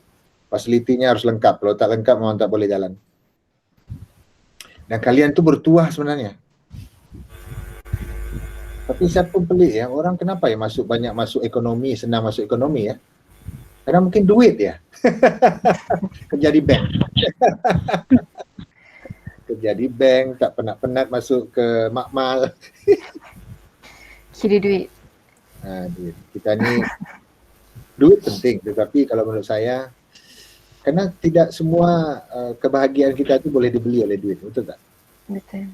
Fasilitinya harus lengkap. Kalau tak lengkap memang tak boleh jalan. Dan kalian tu bertuah sebenarnya. Tapi saya pun pelik ya, orang kenapa ya banyak masuk ekonomi, senang masuk ekonomi ya? Karena mungkin duit ya. Kerja di bank. Kerja di bank, tak penat-penat masuk ke makmal. Kira duit. Duit. Kita ni duit penting, tetapi kalau menurut saya, karena tidak semua kebahagiaan kita itu boleh dibeli oleh duit, betul tak? Betul.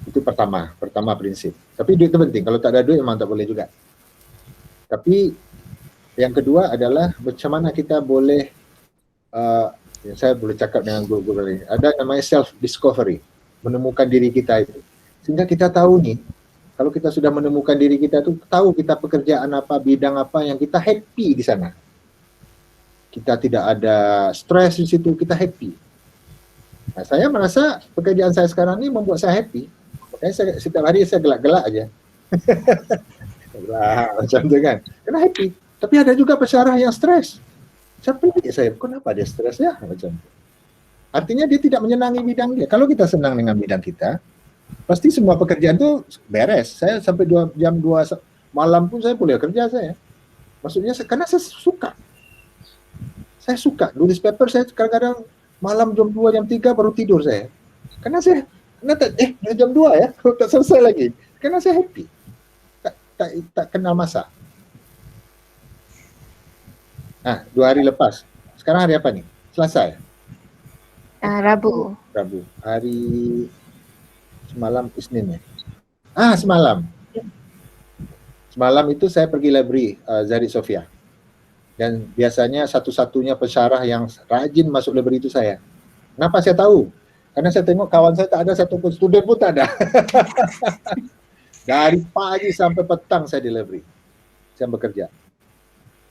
Itu pertama prinsip. Tapi duit itu penting, kalau tak ada duit memang tak boleh juga. Tapi yang kedua adalah macam mana kita boleh, saya boleh cakap dengan guru-guru lain, ada namanya self-discovery, menemukan diri kita itu. Sehingga kita tahu nih, kalau kita sudah menemukan diri kita itu, tahu kita pekerjaan apa, bidang apa yang kita happy di sana. Kita tidak ada stres di situ, kita happy. Nah, saya merasa pekerjaan saya sekarang ini membuat saya happy. Makanya setiap hari saya gelak-gelak aja. Gelak, macam tu kan. Karena happy. Tapi ada juga pensyarah yang stres. Saya pelik saya, kenapa dia stres ya? Macam tu. Artinya dia tidak menyenangi bidang dia. Kalau kita senang dengan bidang kita, pasti semua pekerjaan tu beres. Saya sampai jam 2 malam pun saya boleh kerja saya. Maksudnya karena saya suka. Saya suka. Nulis paper saya kadang-kadang malam jam 2, jam 3 baru tidur saya. Karena jam 2 ya, tak selesai lagi. Karena saya happy. Tak kenal masa. 2 hari lepas. Sekarang hari apa nih? Selasa ya? Rabu. Rabu. Hari semalam Isnin ya? Semalam. Semalam itu saya pergi library Zahid Sofia. Dan biasanya satu-satunya pensyarah yang rajin masuk library itu saya. Kenapa saya tahu? Karena saya tengok kawan saya tak ada satu pun, student pun tak ada. Dari pagi sampai petang saya delivery. Saya bekerja.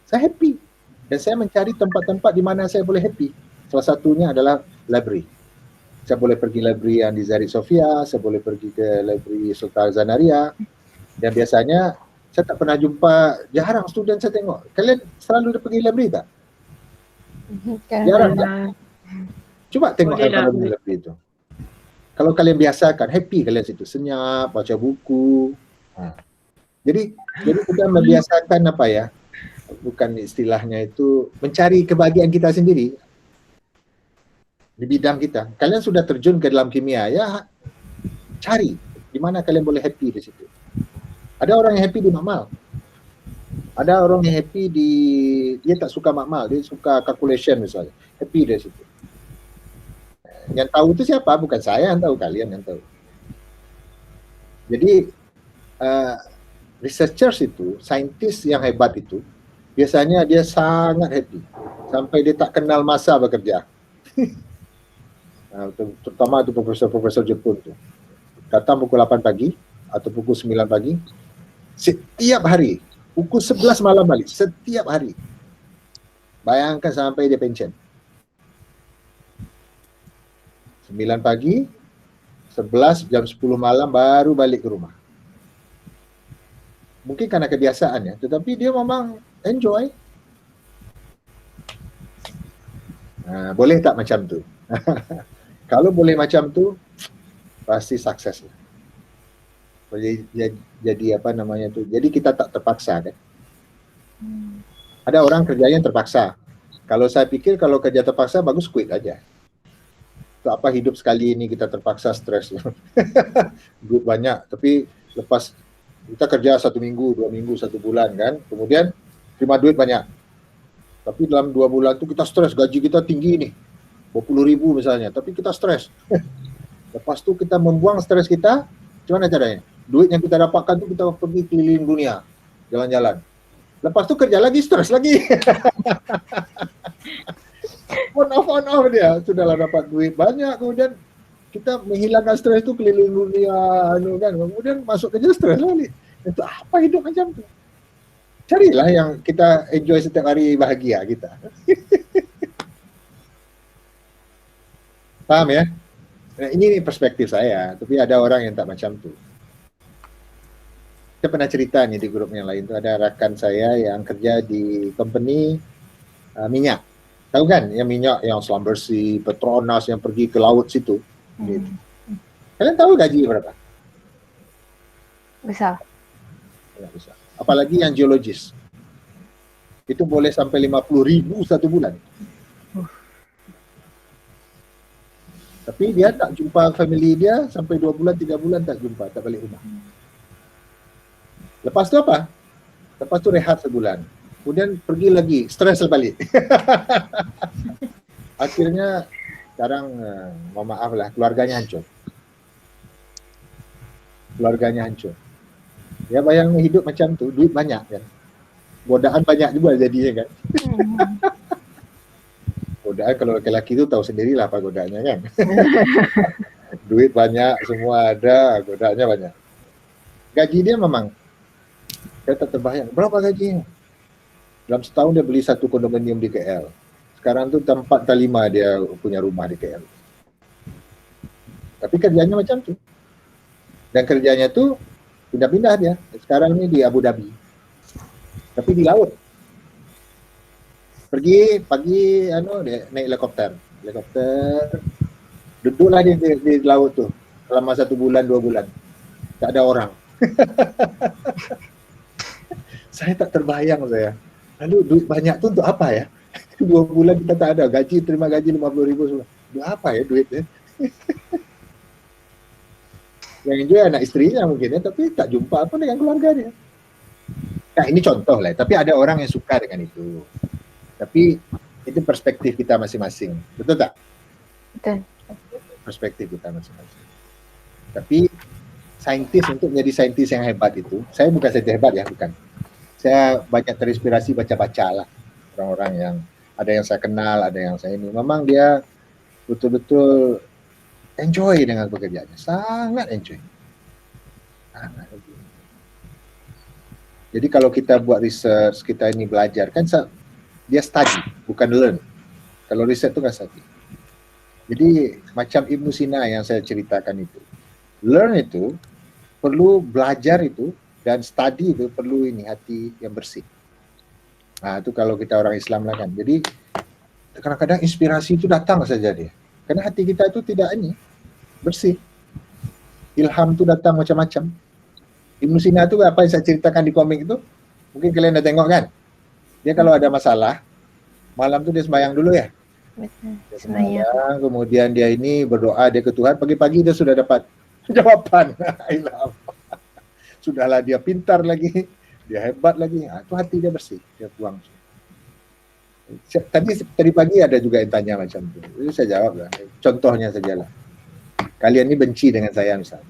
Saya happy. Dan saya mencari tempat-tempat di mana saya boleh happy. Salah satunya adalah library. Saya boleh pergi library yang di Zaid Sofia, saya boleh pergi ke library Sultan Zanaria. Dan biasanya saya tak pernah jumpa, jarang student saya tengok. Kalian selalu pergi library tak? Jarang tak? Cuba tengok environment library itu. Kalau kalian biasakan, happy kalian situ, senyap, baca buku. Jadi kita membiasakan apa ya? Bukan istilahnya itu mencari kebahagiaan kita sendiri di bidang kita. Kalian sudah terjun ke dalam kimia, ya cari di mana kalian boleh happy di situ. Ada orang yang happy di makmal. Ada orang yang happy dia tak suka makmal, dia suka calculation misalnya. Happy di situ. Yang tahu itu siapa? Bukan saya yang tahu, kalian yang tahu. Jadi researchers itu, saintis yang hebat itu, biasanya dia sangat happy sampai dia tak kenal masa bekerja. Terutama itu profesor-profesor Jepun tu. Datang pukul 8 pagi atau pukul 9 pagi, setiap hari, pukul 11 malam balik, setiap hari. Bayangkan sampai dia pension. 9 pagi, 11, jam 10 malam baru balik ke rumah. Mungkin karena kebiasaannya, tetapi dia memang enjoy. Boleh tak macam tu? Kalau boleh macam tu, pasti sukses. Jadi apa namanya tu? Jadi kita tak terpaksa kan? Ada orang kerjanya terpaksa. Kalau saya pikir kalau kerja terpaksa bagus quit aja. Untuk apa hidup sekali ini kita terpaksa stres. Duit banyak, tapi lepas kita kerja 1 minggu, 2 minggu, 1 bulan kan, kemudian terima duit banyak. Tapi dalam 2 bulan tu kita stres, gaji kita tinggi nih, 20.000 misalnya, tapi kita stres. Lepas tu kita membuang stres kita, gimana caranya? Duit yang kita dapatkan tu kita pergi keliling dunia, jalan-jalan. Lepas tu kerja lagi, stres lagi. on off dia, sudahlah dapat duit banyak, kemudian kita menghilangkan stres tu keliling dunia, kan, kemudian masuk kerja stres lagi. Itu apa hidup macam tu? Carilah yang kita enjoy setiap hari, bahagia kita. Paham ya? Nah, ini perspektif saya, tapi ada orang yang tak macam tu. Saya pernah cerita nih di grup yang lain tu, ada rakan saya yang kerja di company minyak. Tahu kan yang minyak yang Slumbersea, Petronas yang pergi ke laut situ. Gitu. Kalian tahu gaji berapa? Besar. Ya, besar. Apalagi yang geologis. Itu boleh sampai 50.000 satu bulan. Tapi dia tak jumpa family dia sampai 2 bulan, 3 bulan tak jumpa, tak balik rumah. Lepas tu apa? Lepas tu rehat sebulan. Kemudian pergi lagi, stres balik. Akhirnya sekarang, mohon maaf lah, keluarganya hancur. Keluarganya hancur. Ya bayangkan hidup macam tu, duit banyak kan. Godaan banyak juga jadinya kan. Godaan kalau lelaki tu tahu sendirilah apa godaannya kan. Duit banyak, semua ada, godaannya banyak. Gaji dia memang, saya tak terbayang, berapa gajinya? Dalam setahun dia beli 1 kondominium di KL. Sekarang tu tempat kelima dia punya rumah di KL. Tapi kerjanya macam tu. Dan kerjanya tu pindah-pindah dia. Sekarang ni di Abu Dhabi. Tapi di laut. Pergi pagi dia naik helikopter. Duduklah dia di laut tu selama 1 bulan, 2 bulan. Tak ada orang. Saya tak terbayang saya. Lalu duit banyak tu untuk apa ya? 2 bulan kita tak ada, terima gaji 50.000 semua. Untuk apa ya duitnya? Yang enjoy anak isterinya mungkin ya, tapi tak jumpa apa dengan keluarga dia. Nah ini contoh lah, tapi ada orang yang suka dengan itu. Tapi itu perspektif kita masing-masing, betul tak? Betul. Perspektif kita masing-masing. Tapi saintis, untuk menjadi saintis yang hebat itu, saya bukan saintis hebat ya, bukan. Saya banyak terinspirasi baca-baca lah orang-orang yang ada yang saya kenal, ada yang saya ini. Memang dia betul-betul enjoy dengan pekerjaannya, sangat enjoy. Jadi kalau kita buat research, kita ini belajar, kan dia study, bukan learn. Kalau riset itu kan study. Jadi macam Ibnu Sina yang saya ceritakan itu. Learn itu perlu belajar itu, dan study itu perlu ini hati yang bersih. Nah itu kalau kita orang Islam lah kan. Jadi kadang-kadang inspirasi itu datang saja dia. Karena hati kita itu tidak ini, bersih. Ilham itu datang macam-macam. Ibnu Sina itu apa yang saya ceritakan di komik itu, mungkin kalian udah tengok kan. Dia kalau ada masalah, malam itu dia sembahyang dulu ya. Betul. Dia Sembahyang. sembahyang, kemudian dia ini berdoa dia ke Tuhan, pagi-pagi dia sudah dapat jawaban. Ilham. Sudahlah dia pintar lagi, dia hebat lagi. Itu hati dia bersih, dia buang. Tadi pagi ada juga yang tanya macam itu. Jadi saya jawab lah. Contohnya sajalah. Kalian ini benci dengan saya misalnya.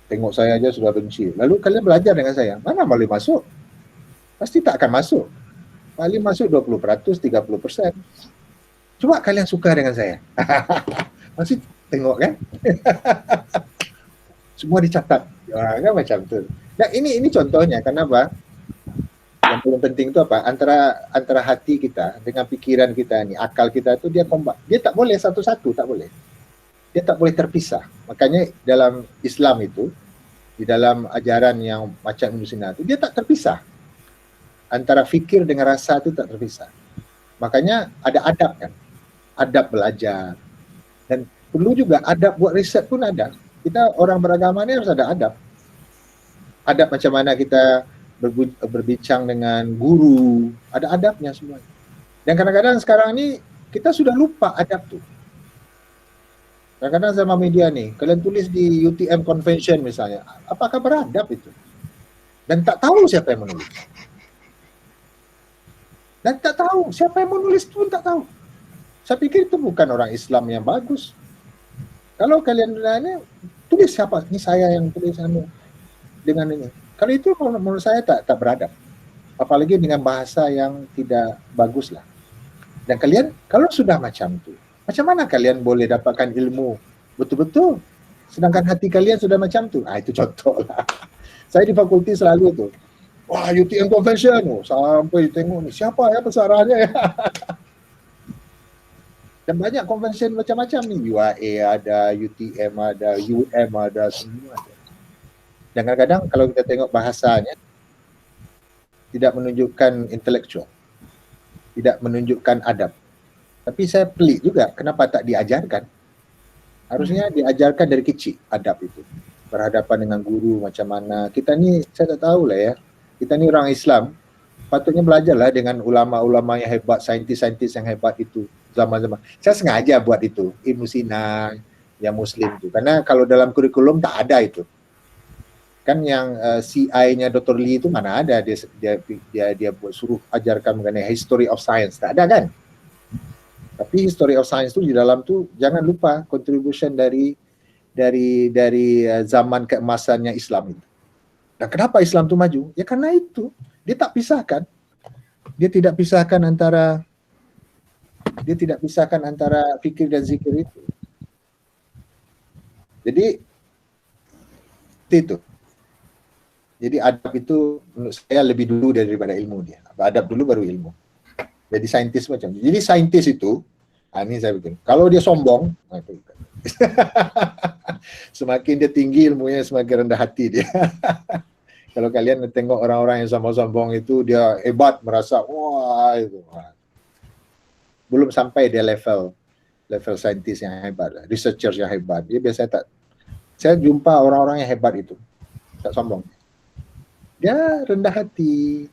Tengok saya aja sudah benci. Lalu kalian belajar dengan saya. Mana boleh masuk? Pasti tak akan masuk. Paling masuk 20%, 30%. Coba kalian suka dengan saya. Masih tengok kan? Semua dicatat. Kan macam tu. Nah ini contohnya. Kenapa? Yang paling penting itu apa? Antara hati kita dengan pikiran kita ni, akal kita itu dia kombat. Dia tak boleh satu-satu, tak boleh. Dia tak boleh terpisah. Makanya dalam Islam itu, di dalam ajaran yang macam Ibnu Sina itu, dia tak terpisah. Antara fikir dengan rasa itu tak terpisah. Makanya ada adab kan. Adab belajar. Dan perlu juga adab buat riset pun ada. Kita orang beragama ni harus ada adab. Adab macam mana kita berbincang dengan guru. Ada adabnya semua. Dan kadang-kadang sekarang ni kita sudah lupa adab tu. Kadang-kadang sama media nih, kalian tulis di UTM Convention misalnya, apakah beradab itu? Dan tak tahu siapa yang menulis. Dan tak tahu siapa yang menulis pun tak tahu. Saya pikir itu bukan orang Islam yang bagus. Kalau kalian nanya, tulis siapa? Ini saya yang tulis dengan ini. Kalau itu menurut saya tak beradab. Apalagi dengan bahasa yang tidak bagus lah. Dan kalian kalau sudah macam itu, macam mana kalian boleh dapatkan ilmu betul-betul? Sedangkan hati kalian sudah macam tu. Itu contoh lah. Saya di fakulti selalu tu. Wah, UTM Convention. Sampai tengok ni. Siapa ya pesarahnya ya? Dan banyak convention macam-macam ni. UAA ada, UTM ada, UM ada, semua ada. Dan kadang-kadang kalau kita tengok bahasanya, tidak menunjukkan intelektual. Tidak menunjukkan adab. Tapi saya pelik juga, kenapa tak diajarkan? Harusnya diajarkan dari kecil, adab itu. Berhadapan dengan guru macam mana. Kita ni, saya tak tahu lah ya. Kita ni orang Islam, patutnya belajarlah dengan ulama-ulama yang hebat, saintis-saintis yang hebat itu. Zaman-zaman. Saya sengaja buat itu. Ibnu Sina, yang Muslim itu. Karena kalau dalam kurikulum tak ada itu. Kan yang CI-nya Dr. Lee itu mana ada dia buat suruh ajarkan mengenai history of science. Tak ada kan? Tapi history of science tu di dalam tu jangan lupa contribution dari zaman keemasannya Islam itu. Dan kenapa Islam tu maju? Ya karena itu. Dia tak pisahkan. Dia tidak pisahkan antara fikir dan zikir itu. Jadi itu. Jadi adab itu menurut saya lebih dulu daripada ilmu dia. Adab dulu baru ilmu. Jadi saintis macam itu. Jadi saintis itu, ini saya bikin. Kalau dia sombong, itu. Semakin dia tinggi ilmunya, semakin rendah hati dia. Kalau kalian tengok orang-orang yang sombong-sombong itu, dia hebat, merasa, wah itu. Belum sampai dia level saintis yang hebat, researchers yang hebat. Dia biasanya saya jumpa orang-orang yang hebat itu, tak sombong. Dia rendah hati.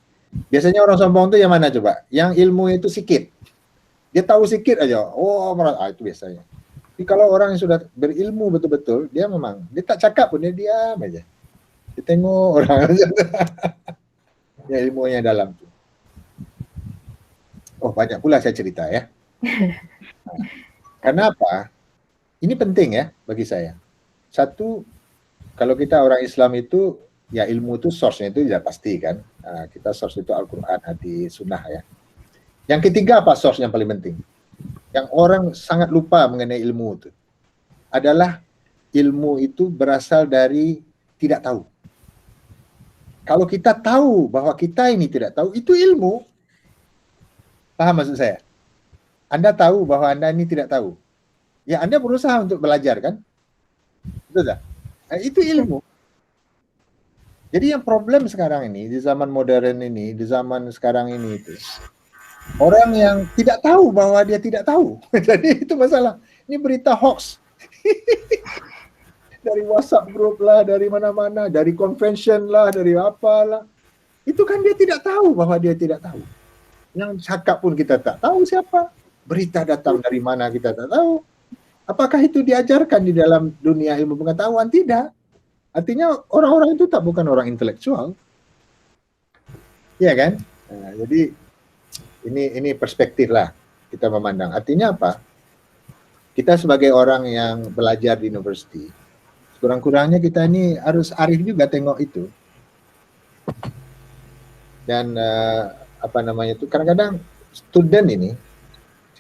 Biasanya orang sombong itu yang mana coba? Yang ilmu itu sikit. Dia tahu sikit aja. Itu biasanya. Tapi kalau orang yang sudah berilmu betul-betul, dia tak cakap pun, dia diam aja. Dia tengok orang aja. Ya, ilmunya dalam tu. Oh, banyak pula saya cerita ya. Karena apa? Ini penting ya bagi saya. Satu, kalau kita orang Islam itu, ya ilmu itu source-nya itu tidak pasti kan. Kita source itu Al-Quran, hadis, sunnah ya. Yang ketiga apa source yang paling penting? yang orang sangat lupa mengenai ilmu itu adalah ilmu itu berasal dari tidak tahu. Kalau kita tahu bahwa kita ini tidak tahu, itu ilmu. Paham maksud saya? Anda tahu bahwa Anda ini tidak tahu. Ya, Anda berusaha untuk belajar kan? Betul tak? Nah, itu ilmu. Jadi yang problem sekarang ini, di zaman modern ini, di zaman sekarang ini itu, orang yang tidak tahu bahwa dia tidak tahu. Jadi itu masalah. Ini berita hoax. Dari WhatsApp group lah, dari mana-mana, dari convention lah, dari apalah. Itu kan dia tidak tahu bahwa dia tidak tahu. Yang cakap pun kita tak tahu siapa. Berita datang dari mana kita tak tahu. Apakah itu diajarkan di dalam dunia ilmu pengetahuan? Tidak. Artinya orang-orang itu tak bukan orang intelektual. Iya kan? Nah, jadi ini perspektif lah kita memandang. Artinya apa? Kita sebagai orang yang belajar di university, kurang-kurangnya kita ini harus arif juga tengok itu. Dan apa namanya itu, kadang-kadang student ini,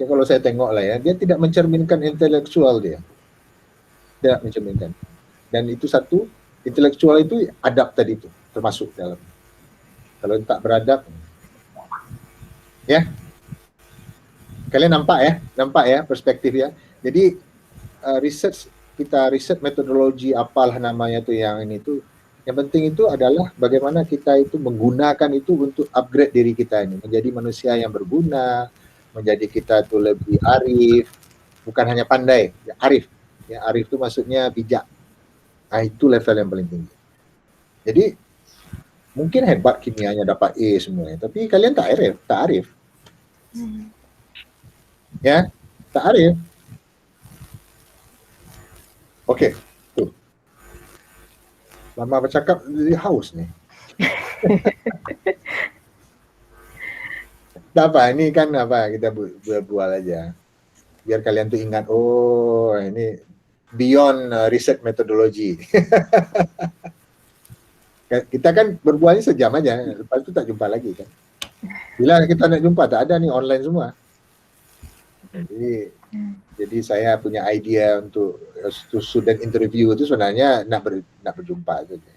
kalau saya tengok lah ya, dia tidak mencerminkan intelektual dia. Tidak mencerminkan. Dan itu satu, intelektual itu adab tadi itu, termasuk dalam. Kalau tak beradab, ya. Kalian nampak ya perspektif ya. Jadi riset metodologi apalah namanya tuh yang ini tuh, yang penting itu adalah bagaimana kita itu menggunakan itu untuk upgrade diri kita ini menjadi manusia yang berguna, menjadi kita tuh lebih arif, bukan hanya pandai, ya, arif. Ya, arif itu maksudnya bijak. Nah, itu level yang paling tinggi. Jadi mungkin hebat kimianya dapat E semuanya, tapi kalian tak arif. Ya, tak arif. Oke, tuh. Lama bercakap jadi haus nih. Tak apa, ini kan apa, kita bual aja. Biar kalian tuh ingat, oh ini beyond research methodology. Kita kan berbualnya sejam aja, lepas itu tak jumpa lagi kan. Bila kita nak jumpa, tak ada nih, online semua. Jadi saya punya idea untuk student interview itu sebenarnya nak berjumpa saja.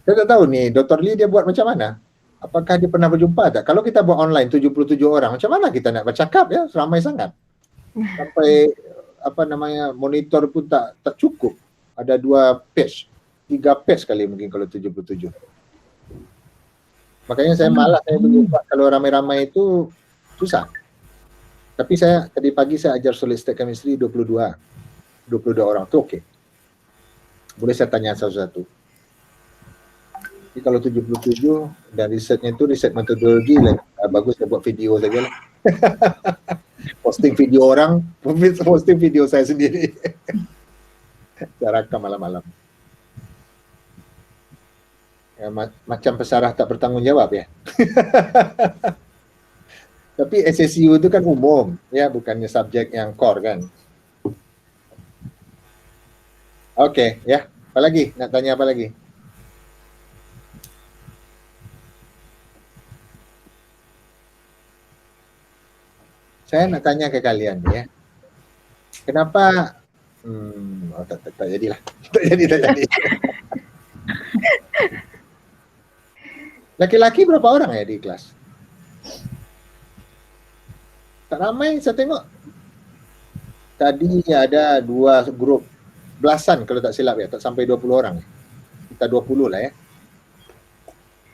Saya tak tahu nih, Dr. Lee dia buat macam mana? Apakah dia pernah berjumpa tak? Kalau kita buat online 77 orang, macam mana kita nak bercakap ya? Ramai sangat. Sampai apa namanya, monitor pun tak cukup. Ada 2 page, 3 page kali mungkin kalau 77. Makanya saya malas saya berjumpa. Kalau ramai-ramai itu susah. Tapi saya tadi pagi saya ajar solid state chemistry 22 orang tu okey. Boleh saya tanya satu-satu. Jadi kalau 77 dan risetnya itu riset metodologi, bagus saya buat video saja lah. Posting video orang, posting video saya sendiri. Saya rakam malam-malam. Ya, macam pesarah tak bertanggung jawab ya. Tapi SSU itu kan umum, ya, bukannya subjek yang core kan. Oke, ya. Apa lagi? Nak tanya apa lagi? Saya nak tanya ke kalian ya. Kenapa tak jadilah. Tak jadi. Laki-laki berapa orang ya di kelas? Tak ramai saya tengok. Tadi ada 2 grup, belasan kalau tak silap ya, tak sampai 20 orang. Kita 20 lah ya.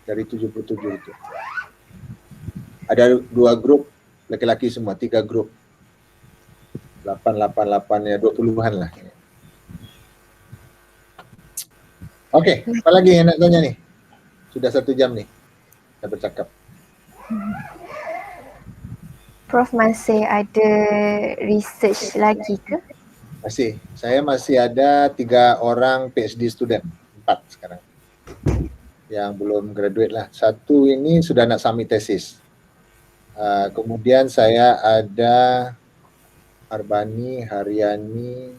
Dari 77 itu. Ada 2 grup laki-laki semua, 3 grup. 8 ya, 20-an lah. Oke, apa lagi yang nak tanya nih? Sudah 1 jam nih kita bercakap. Prof masih ada research lagi ke? Masih. Saya masih ada 3 orang PhD student, 4 sekarang. Yang belum graduate lah. 1 ini sudah nak submit tesis. Kemudian saya ada Arbani, Haryani,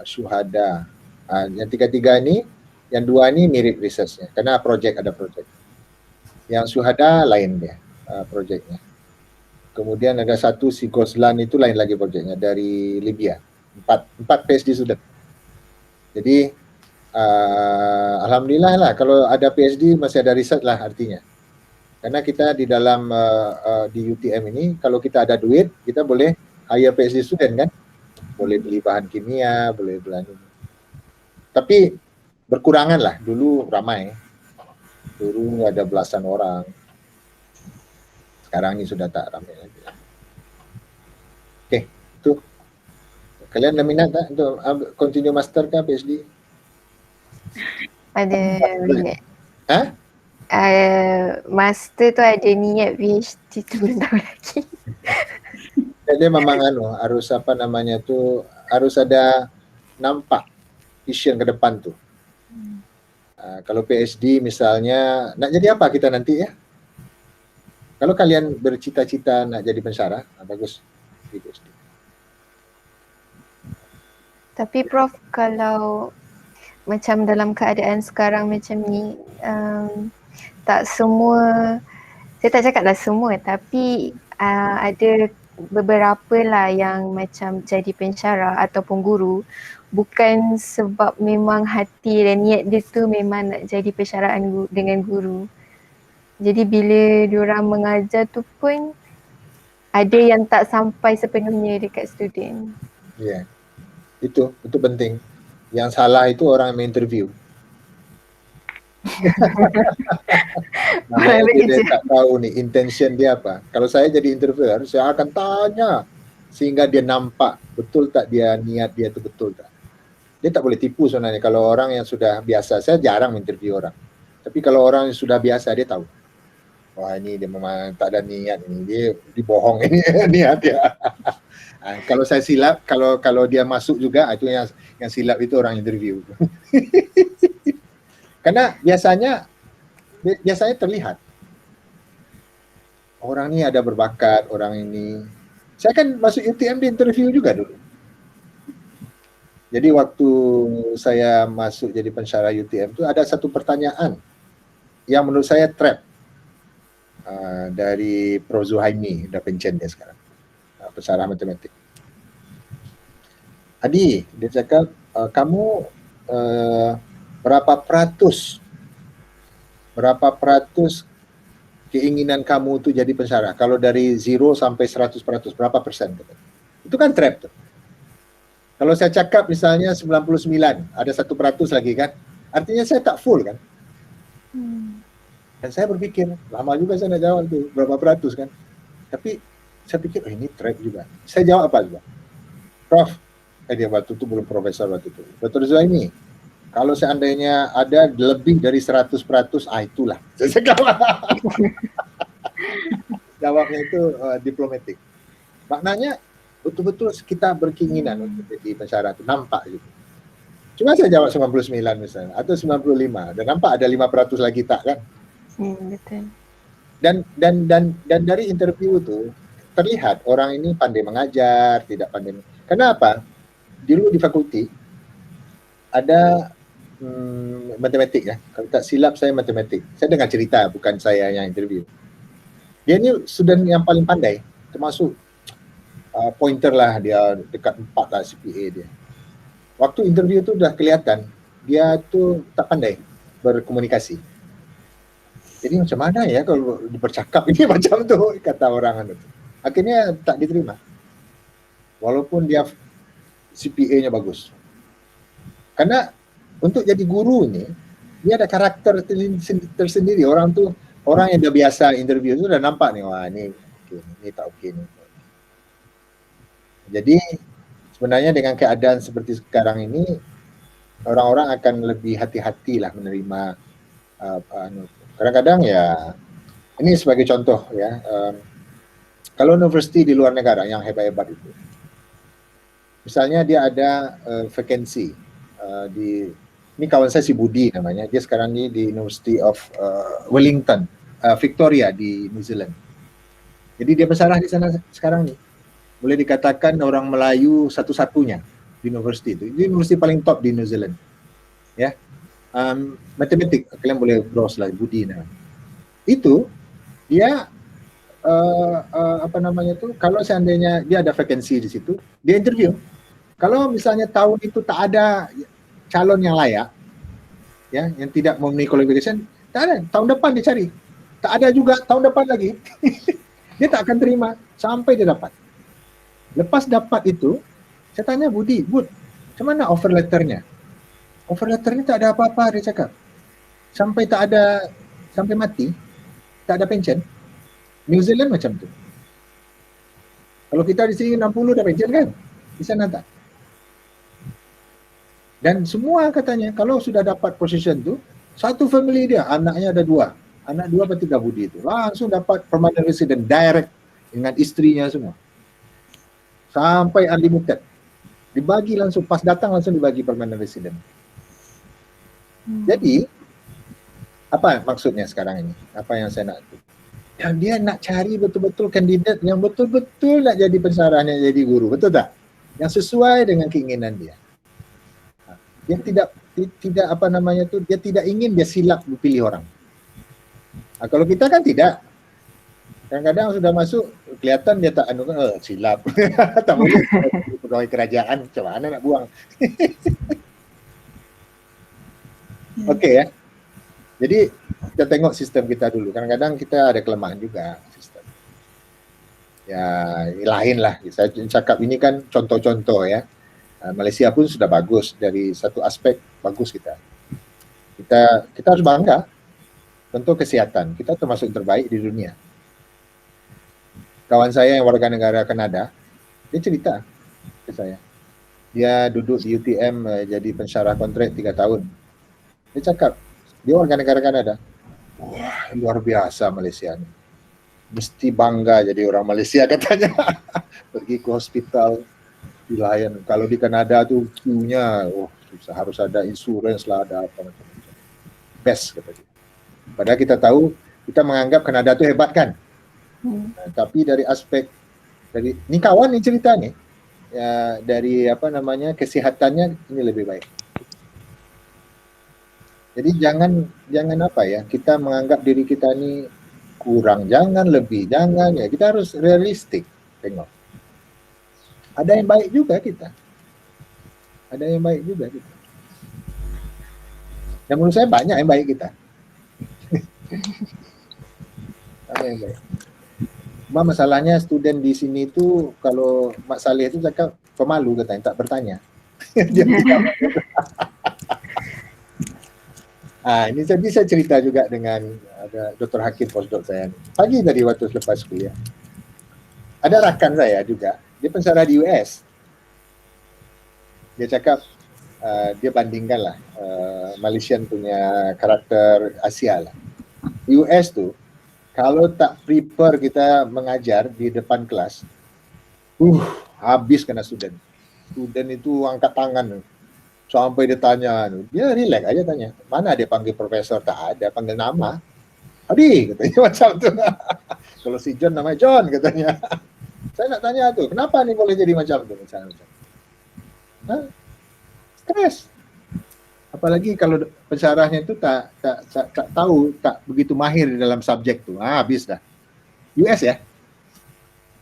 Syuhada. Yang 3 ini, yang 2 ini mirip researchnya. Karena ada project. Yang Syuhada lain dia, projectnya. Kemudian ada satu si Goslan itu lain lagi projeknya dari Libya. Empat PhD student. Jadi alhamdulillah lah kalau ada PhD masih ada riset lah artinya. Karena kita di dalam di UTM ini kalau kita ada duit kita boleh hire PhD student kan. Boleh beli bahan kimia, boleh beli. Tapi berkurangan lah. Dulu ramai. Dulu ada belasan orang. Sekarang ini sudah tak ramai lagi. Oke, itu. Kalian ada minat tak untuk continue master ke PhD? Ada minat. Hah? Master tu ada niat, PhD tu belum tahu lagi. Dia memang harus apa namanya tu, harus ada nampak vision ke depan tu. Kalau PhD misalnya, nak jadi apa kita nanti ya? Kalau kalian bercita-cita nak jadi pensyarah, bagus di PhD. Tapi Prof, kalau macam dalam keadaan sekarang macam ni, tak semua, saya tak cakaplah semua, tapi ada beberapa lah yang macam jadi pensyarah ataupun guru bukan sebab memang hati dan niat dia tu memang nak jadi pensyarah dengan guru. Jadi bila diorang mengajar tu pun ada yang tak sampai sepenuhnya dekat student. Ya, itu penting. Yang salah itu orang yang menginterview. Dia tak tahu nih intention dia apa. Kalau saya jadi interviewer, saya akan tanya sehingga dia nampak betul tak dia niat dia itu betul tak. Dia tak boleh tipu sebenarnya. Kalau orang yang sudah biasa, saya jarang interview orang. Tapi kalau orang yang sudah biasa dia tahu. Wah ini dia memang tak ada niat ini, dia dibohong ini niat dia. Kalau saya silap, kalau dia masuk juga itu yang silap itu orang interview. Karena biasanya terlihat orang ini ada berbakat, orang ini. Saya kan masuk UTM di interview juga dulu. Jadi waktu saya masuk jadi pensyarah UTM itu ada satu pertanyaan yang menurut saya trap dari Prof. Zuhaimi, udah pensiun dia sekarang, pensyarah matematik. Adi, dia cakap, kamu berapa peratus keinginan kamu itu jadi pensyarah? Kalau dari 0 sampai 100%, berapa persen? Itu kan trap tuh. Kalau saya cakap misalnya 99, ada 1% lagi kan, artinya saya tak full kan. Dan saya berpikir, lama juga saya nak jawab tuh, berapa peratus kan. Tapi saya pikir, ini trap juga. Saya jawab apa juga? Prof, dia waktu itu belum profesor waktu itu. Dr. Zuhaimi, kalau seandainya ada lebih dari 100%, itulah. Saya cakap. Jawabnya itu diplomatik. Maknanya, betul-betul kita berkeinginan untuk jadi pensyarah itu, nampak gitu. Cuma saya jawab 99 misalnya, atau 95, dan nampak ada 5% lagi tak kan? Betul. Dan dari interview itu terlihat orang ini pandai mengajar, tidak pandai. Kenapa? Dulu di fakulti ada matematik ya. Kalau tak silap saya matematik. Saya dengar cerita, bukan saya yang interview. Dia ini student yang paling pandai, termasuk pointer lah, dia dekat 4 lah CPA dia. Waktu interview tu dah kelihatan dia tu tak pandai berkomunikasi. Jadi macam mana ya kalau bercakap ini macam tu, kata orang itu. Akhirnya tak diterima. Walaupun dia CPA-nya bagus. Karena untuk jadi guru ini, dia ada karakter tersendiri. Orang tu, orang yang dah biasa interview tu dah nampak nih, wah ini okay, ini tak okey ni. Jadi sebenarnya dengan keadaan seperti sekarang ini, orang-orang akan lebih hati-hati lah menerima kadang-kadang ya, ini sebagai contoh ya, kalau universiti di luar negara yang hebat-hebat itu, misalnya dia ada vacancy ini kawan saya si Budi namanya, dia sekarang ni di University of Wellington, Victoria di New Zealand. Jadi dia pensyarah di sana sekarang ni. Boleh dikatakan orang Melayu satu-satunya di universiti itu. Ini universiti paling top di New Zealand. Ya. Matematik, kalian boleh browse lah Budi namanya. Itu dia apa namanya tuh, kalau seandainya dia ada vacancy di situ, dia interview. Kalau misalnya tahun itu tak ada calon yang layak, ya, yang tidak memenuhi qualification, tak ada. Tahun depan dia cari. Tak ada juga tahun depan lagi. Dia tak akan terima sampai dia dapat. Lepas dapat itu, saya tanya Budi, Bud, macam mana offer letternya? Offer letternya tak ada apa-apa, dia cakap. Sampai tak ada, sampai mati, tak ada pension. New Zealand macam tu. Kalau kita di sini 60 dah pension kan? Di sana tak. Dan semua katanya kalau sudah dapat position tu, satu family dia, anaknya ada 2. Anak 2 atau 3 Budi itu. Langsung dapat permanent resident direct dengan istrinya semua. Sampai unlimited. Dibagi langsung, pas datang langsung dibagi permanent resident. Jadi, apa maksudnya sekarang ini? Apa yang saya nak? Yang dia nak cari betul-betul kandidat yang betul-betul nak jadi pensarah, yang jadi guru, betul tak? Yang sesuai dengan keinginan dia. Dia tidak apa namanya tu, dia tidak ingin dia silap pilih orang. Kalau kita kan tidak. Kadang-kadang sudah masuk kelihatan dia tak silap. Tak boleh pegawai kerajaan, macam mana nak buang. Okey ya. Jadi kita tengok sistem kita dulu. Kadang-kadang kita ada kelemahan juga sistem. Ya lain lah. Saya cakap ini kan contoh-contoh ya. Malaysia pun sudah bagus dari satu aspek, bagus kita. Kita harus bangga. Contoh kesihatan, kita termasuk terbaik di dunia. Kawan saya yang warga negara Kanada, dia cerita ke saya. Dia duduk di UTM jadi pensyarah kontrak 3 tahun. Dia cakap, dia warga negara Kanada. Wah, luar biasa Malaysia ni. Mesti bangga jadi orang Malaysia katanya. Pergi ke hospital, dilayan. Kalau di Kanada tu queue-nya, susah, harus ada insurans lah, ada apa macam-macam. Best kata dia. Padahal kita tahu, kita menganggap Kanada tu hebat kan. Tapi dari aspek, ni kawan ni cerita ni, ya, dari apa namanya, kesihatannya ini lebih baik. Jadi jangan apa ya, kita menganggap diri kita ni kurang, jangan lebih, jangan ya, kita harus realistik tengok. Ada yang baik juga kita. Ada yang baik juga kita. Dan menurut saya banyak yang baik kita. Ada yang baik. Cuma masalahnya student di sini tu kalau Mak Saleh tu cakap pemalu katanya, tak bertanya. Dia tidak. Ini tadi saya cerita juga dengan ada Dr. Hakim postdoc saya. Pagi tadi waktu selepas kuliah. Ada rakan saya juga, dia pensarah di US. Dia cakap dia bandingkan lah Malaysian punya karakter Asia lah. US tu kalau tak prepare kita mengajar di depan kelas, habis kena student. Student itu angkat tangan sampai dia tanya, dia relax aja tanya. Mana dia panggil profesor? Tak ada, panggil nama. Adi katanya macam tu. Kalau si John namanya John katanya. Saya nak tanya tu, kenapa ni boleh jadi macam tu? Macam. Stres. Apalagi kalau pensarahnya itu tak tahu, tak begitu mahir dalam subjek tu. Habis dah. US ya.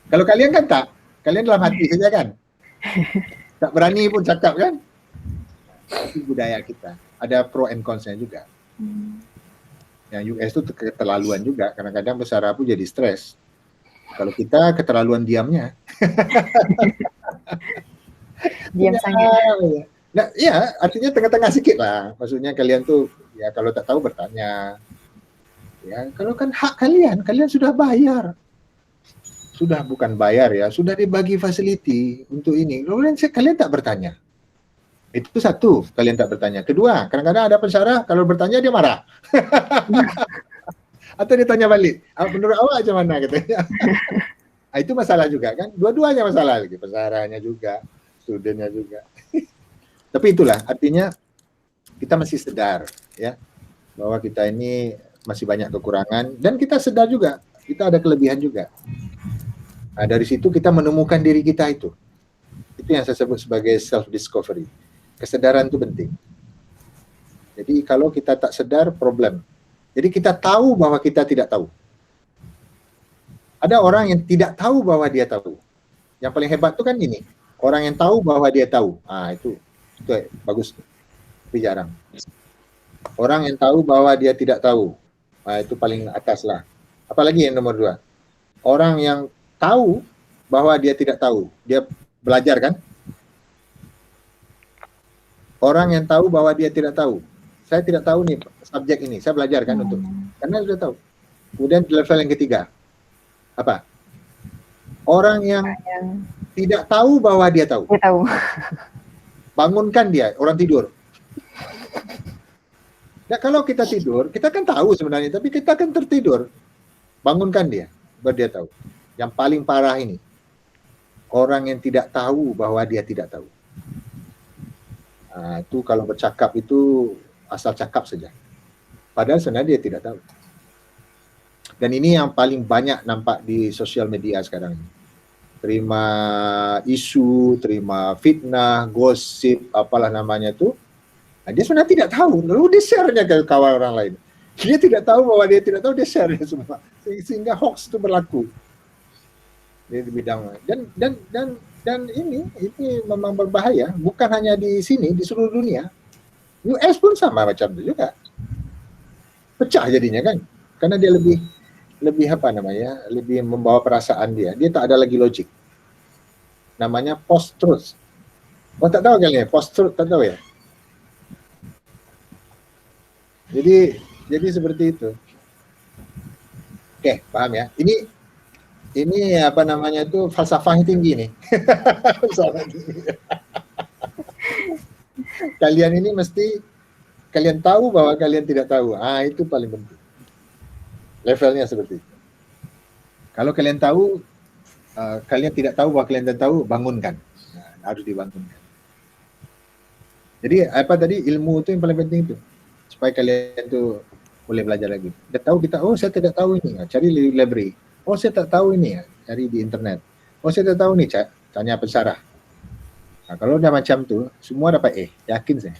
Kalau kalian kan tak, kalian dalam hati saja kan. Tak berani pun cakap kan. Itu budaya kita. Ada pro and cons-nya juga. Yang US itu keterlaluan juga. Kadang-kadang pensarah pun jadi stres. Kalau kita keterlaluan diamnya. Diam sangat. Nah, ya, artinya tengah-tengah sikit lah. Maksudnya kalian tuh, ya kalau tak tahu bertanya. Ya, kalau kan hak kalian sudah bayar. Sudah bukan bayar ya, sudah dibagi fasiliti untuk ini. Kalian tak bertanya. Itu satu, kalian tak bertanya. Kedua, kadang-kadang ada pensarah, kalau bertanya dia marah. Atau dia tanya balik, menurut awak macam mana katanya. Itu masalah juga kan. Dua-duanya masalah lagi, pensarahnya juga, studentnya juga. Tapi itulah artinya kita masih sedar ya bahwa kita ini masih banyak kekurangan dan kita sedar juga kita ada kelebihan juga. Nah, dari situ kita menemukan diri kita itu. Itu yang saya sebut sebagai self discovery. Kesadaran itu penting. Jadi kalau kita tak sedar problem. Jadi kita tahu bahwa kita tidak tahu. Ada orang yang tidak tahu bahwa dia tahu. Yang paling hebat tuh kan ini, orang yang tahu bahwa dia tahu. Itu bagus, tapi jarang. Orang yang tahu bahwa dia tidak tahu, itu paling atas lah. Apalagi yang nomor 2, orang yang tahu bahwa dia tidak tahu, dia belajar kan? Orang yang tahu bahwa dia tidak tahu, saya tidak tahu nih subjek ini, saya belajar kan untuk, karena sudah tahu. Kemudian level yang ketiga, apa? Orang yang tidak tahu bahwa dia tahu. Dia tahu. Bangunkan dia, orang tidur. Nah, kalau kita tidur, kita kan tahu sebenarnya, tapi kita kan tertidur. Bangunkan dia, biar dia tahu. Yang paling parah ini, orang yang tidak tahu bahwa dia tidak tahu. Itu kalau bercakap itu asal cakap saja. Padahal sebenarnya dia tidak tahu. Dan ini yang paling banyak nampak di sosial media sekarang ini. Terima isu, terima fitnah, gosip, apalah namanya itu. Dia sebenarnya tidak tahu, lalu dia share-nya ke kawan orang lain. Dia tidak tahu bahwa dia tidak tahu, dia share-nya semua. Sehingga hoax itu berlaku di bidang. Dan ini memang berbahaya, bukan hanya di sini, di seluruh dunia. US pun sama macam itu juga. Pecah jadinya kan, karena dia lebih lebih membawa perasaan dia tak ada lagi logik. Namanya post-truth. Tak tahu kalian post-truth, tak tahu ya? Jadi seperti itu. Oke, paham ya? Ini apa namanya itu falsafah yang tinggi nih. Kalian ini mesti kalian tahu bahwa kalian tidak tahu. Itu paling penting. Levelnya seperti itu. Kalau kalian tahu, kalian tidak tahu bahwa kalian tidak tahu, bangunkan. Harus dibangunkan. Jadi apa tadi, ilmu itu yang paling penting itu. Supaya kalian tuh boleh belajar lagi. Udah tahu kita, saya tidak tahu ini, cari di library. Saya tak tahu ini, cari di internet. Saya tidak tahu nih, tanya pesarah. Kalau udah macam tuh, semua dapat yakin saya.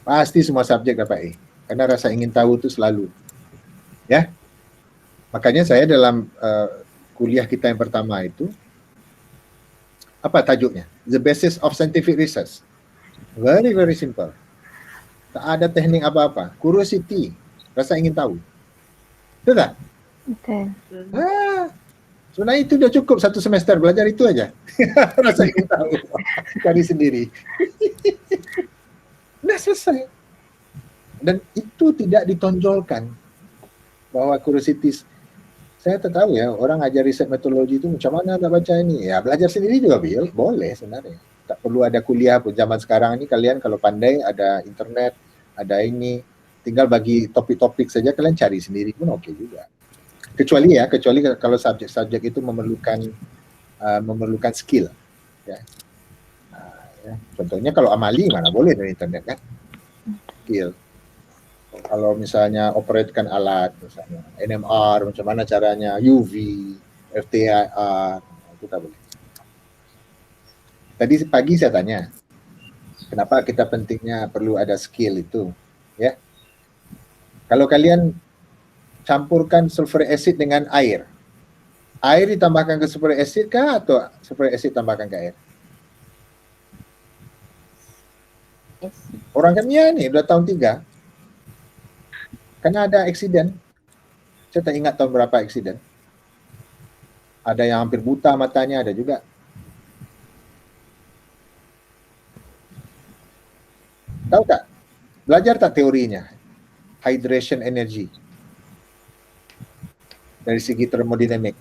Pasti semua subjek dapat karena rasa ingin tahu itu selalu. Ya, makanya saya dalam kuliah kita yang pertama itu, apa tajuknya? The Basis of Scientific Research. Very, very simple. Tak ada teknik apa-apa. Curiosity, rasa ingin tahu. Betul tak? Betul. Sebenarnya itu udah cukup 1 semester belajar itu aja. Rasa ingin tahu. Cari sendiri. Udah selesai. Dan itu tidak ditonjolkan bahwa curiosity. Saya tak tahu ya, orang ajar riset metodologi itu macam mana nak baca ini. Ya belajar sendiri juga boleh sebenarnya. Tak perlu ada kuliah pun. Zaman sekarang ini kalian kalau pandai ada internet, ada ini, tinggal bagi topik-topik saja kalian cari sendiri pun oke juga. Kecuali kalau subjek-subjek itu memerlukan skill. Ya. Contohnya kalau amali mana boleh dari internet kan, skill. Kalau misalnya operatekan alat, misalnya NMR, macam mana caranya, UV, FTIR, itu tak boleh. Tadi pagi saya tanya, kenapa kita pentingnya perlu ada skill itu, ya? Kalau kalian campurkan sulfuric acid dengan air ditambahkan ke sulfuric acid kah atau sulfuric acid tambahkan ke air? Orang kimia nih udah tahun 3 karena ada eksiden, saya tak ingat tahun berapa eksiden, ada yang hampir buta matanya, ada juga. Tahu tak? Belajar tak teorinya? Hydration energy dari segi termodinamik.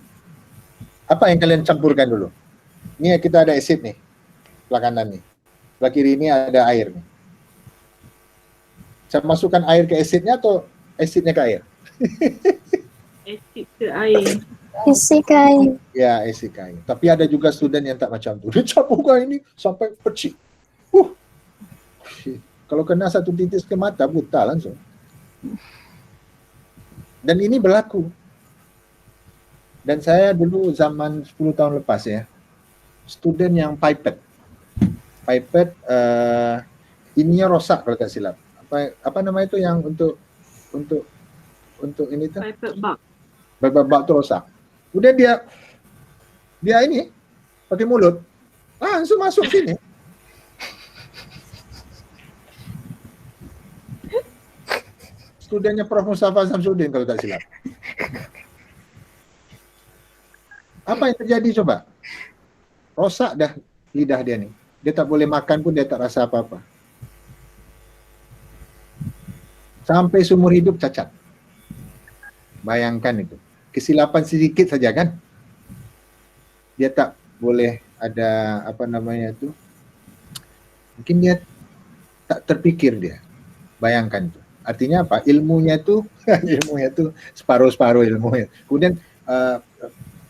Apa yang kalian campurkan dulu? Ini kita ada asid nih, sebelah kanan nih. Sebelah kiri ini ada air nih. Saya masukkan air ke asidnya atau asidnya ke air? Asid ke air. Isi kain. Ya, asid ke air. Tapi ada juga student yang tak macam tu. Dia campurkan ini sampai pecik. Kalau kena 1 titis ke mata, buta langsung. Dan ini berlaku. Dan saya dulu zaman 10 tahun lepas ya, student yang pipette ininya rosak kalau tak silap. Apa nama itu yang untuk ini tuh? Pipette bug. Pipette bug tu rosak. Udah dia ini pakai mulut, langsung masuk sini. Studennya Prof. Mustafa Samsudin kalau tak silap. Apa yang terjadi coba? Rosak dah lidah dia nih. Dia tak boleh makan pun dia tak rasa apa-apa. Sampai seumur hidup cacat. Bayangkan itu. Kesilapan sedikit saja kan? Dia tak boleh ada apa namanya itu. Mungkin dia tak terpikir dia. Bayangkan itu. Artinya apa? Ilmunya itu separuh-separuh ilmunya. Kemudian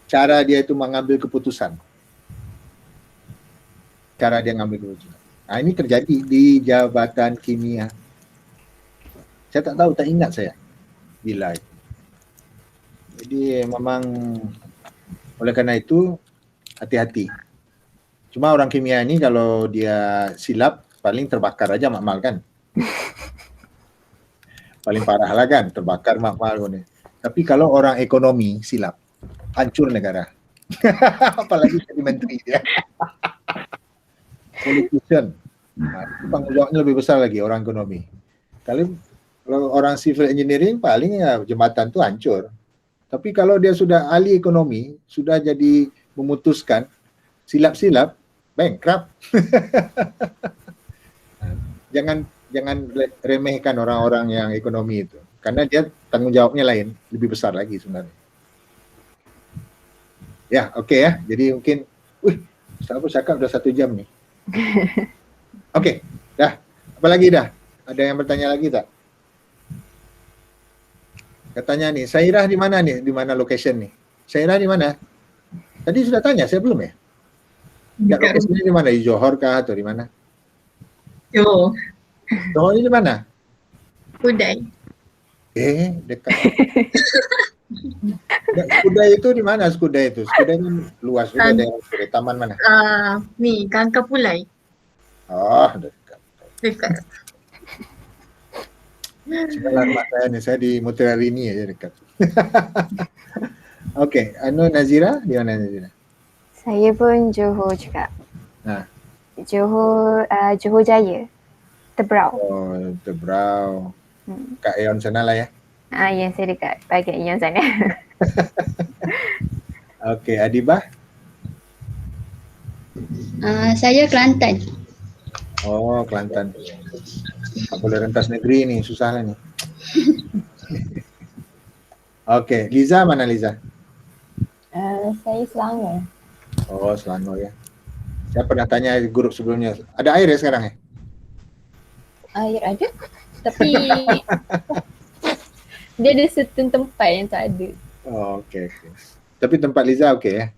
cara dia itu mengambil keputusan. Cara dia mengambil keputusan. Nah, ini terjadi di jabatan kimia. Saya tak tahu, tak ingat saya bila itu. Jadi memang oleh karena itu hati-hati. Cuma orang kimia ini kalau dia silap paling terbakar aja makmal kan. Paling parah lah kan, terbakar makmal. Tapi kalau orang ekonomi silap, hancur negara. Apalagi jadi menteri dia. Politician. Nah, tanggung jawabnya lebih besar lagi orang ekonomi. Kalau orang civil engineering paling ya jembatan itu hancur. Tapi kalau dia sudah ahli ekonomi, sudah jadi memutuskan silap-silap, bankrupt. Jangan remehkan orang-orang yang ekonomi itu, karena dia tanggung jawabnya lain, lebih besar lagi sebenarnya. Ya, oke ya. Jadi mungkin, siapa cakap udah 1 jam nih. Oke, dah. Apa lagi dah? Ada yang bertanya lagi tak? Katanya nih, Sairah di mana nih? Di mana location nih? Sairah di mana? Tadi sudah tanya, saya belum ya? Ya, lokasinya di mana? Di Johor kah atau di mana? Yo, Johor ini di mana? Udai. Dekat. Skudai itu di mana Skudai itu? Skudai ini luas juga daerah Skudai. Taman mana? Ni Kangkapulai. Oh, dekat. Dekat. Sebelah rumah saya nih, saya di Mutiara Rini aja dekat. Oke, Nazira, di mana Nazira? Saya pun Johor juga. Nah. Johor Jaya. Tebrau. Oh, Tebrau. Kak Eon sana lah ya. Ya, saya dekat bahagian Ion sana. Oke, Adibah? Saya Kelantan. Oh, Kelantan. Tak boleh rentas negeri nih, susah lah nih. Oke, Liza mana Liza? Saya Selangor. Oh, Selangor ya. Saya pernah tanya di grup sebelumnya. Ada air ya sekarang ya? Air ada, tapi dia ada certain tempat yang tak ada. Oh, oke. Tapi tempat Liza oke ya?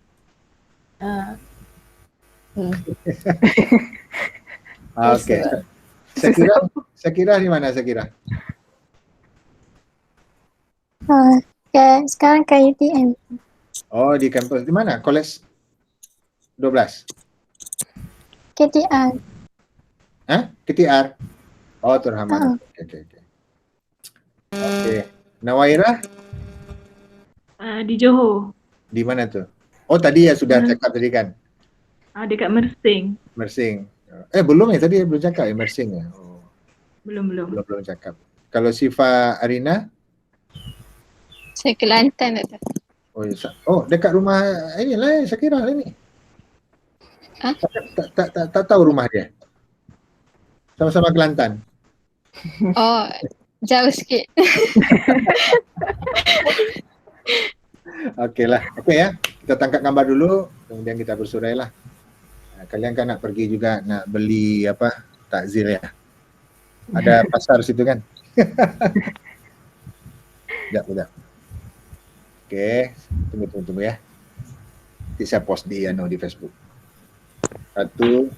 Oke. Saya kira di mana Sakira? Sekarang ke UTM. Oh, di kampus. Di mana? College 12? KTR. KTR? Oh, Turhaman. Oke. Nawaira? Di Johor. Di mana tuh? Oh, tadi ya sudah cakap tadi kan? Dekat Mersing. Mersing. Belum ya tadi belum cakap ya Mersing ya? Oh. Belum. Belum cakap. Kalau Siva Arina? Saya Kelantan tak tahu. Oh, dekat rumah inilah Syakira ini. Tak tahu rumah dia. Sama-sama Kelantan. Oh, jauh sikit. Oke ya. Kita tangkap gambar dulu, kemudian kita bersurai lah. Kalian kan nak pergi juga nak beli takzir ya. Ada pasar situ kan? Sekejap. Oke, tunggu ya. Nanti saya post di Facebook. Satu,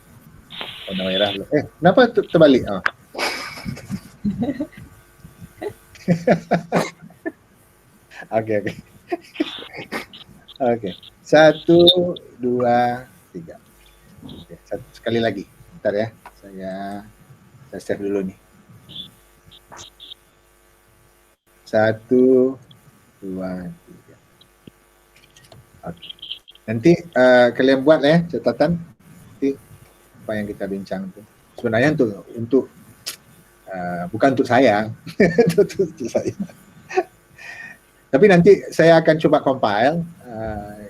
Nawairah. Kenapa terbalik? Oh. Oke. 1, 2, 3. Oke, sekali lagi. Bentar ya. Saya save dulu nih. 1, 2, 3. Okay. Nanti kalian buat catatan nanti apa yang kita bincang tu. Sebenarnya untuk bukan untuk saya, untuk saya. Tapi nanti saya akan coba compile.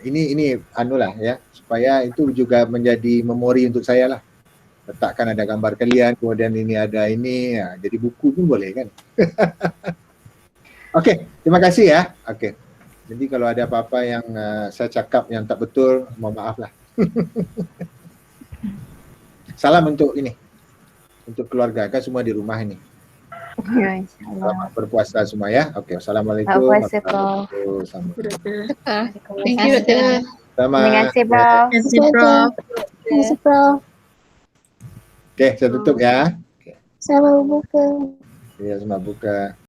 Ini anulah ya, supaya itu juga menjadi memori untuk saya lah. Letakkan ada gambar kalian, kemudian ini ada ini, ya, jadi buku pun boleh kan. Okey, terima kasih ya. Okey. Jadi kalau ada apa-apa yang saya cakap yang tak betul, mohon maaf lah. Salam untuk ini, untuk keluarga, kan semua di rumah ini. Ya, insyaAllah. Selamat berpuasa semua ya. Okey, assalamualaikum. Selamat puasa, Prof. Thank you, Doktor. Sama. Terima kasih, Prof. Terima kasih Prof. Terima kasih, Prof. Okey, saya tutup ya. Selamat berbuka. Ya, selamat buka.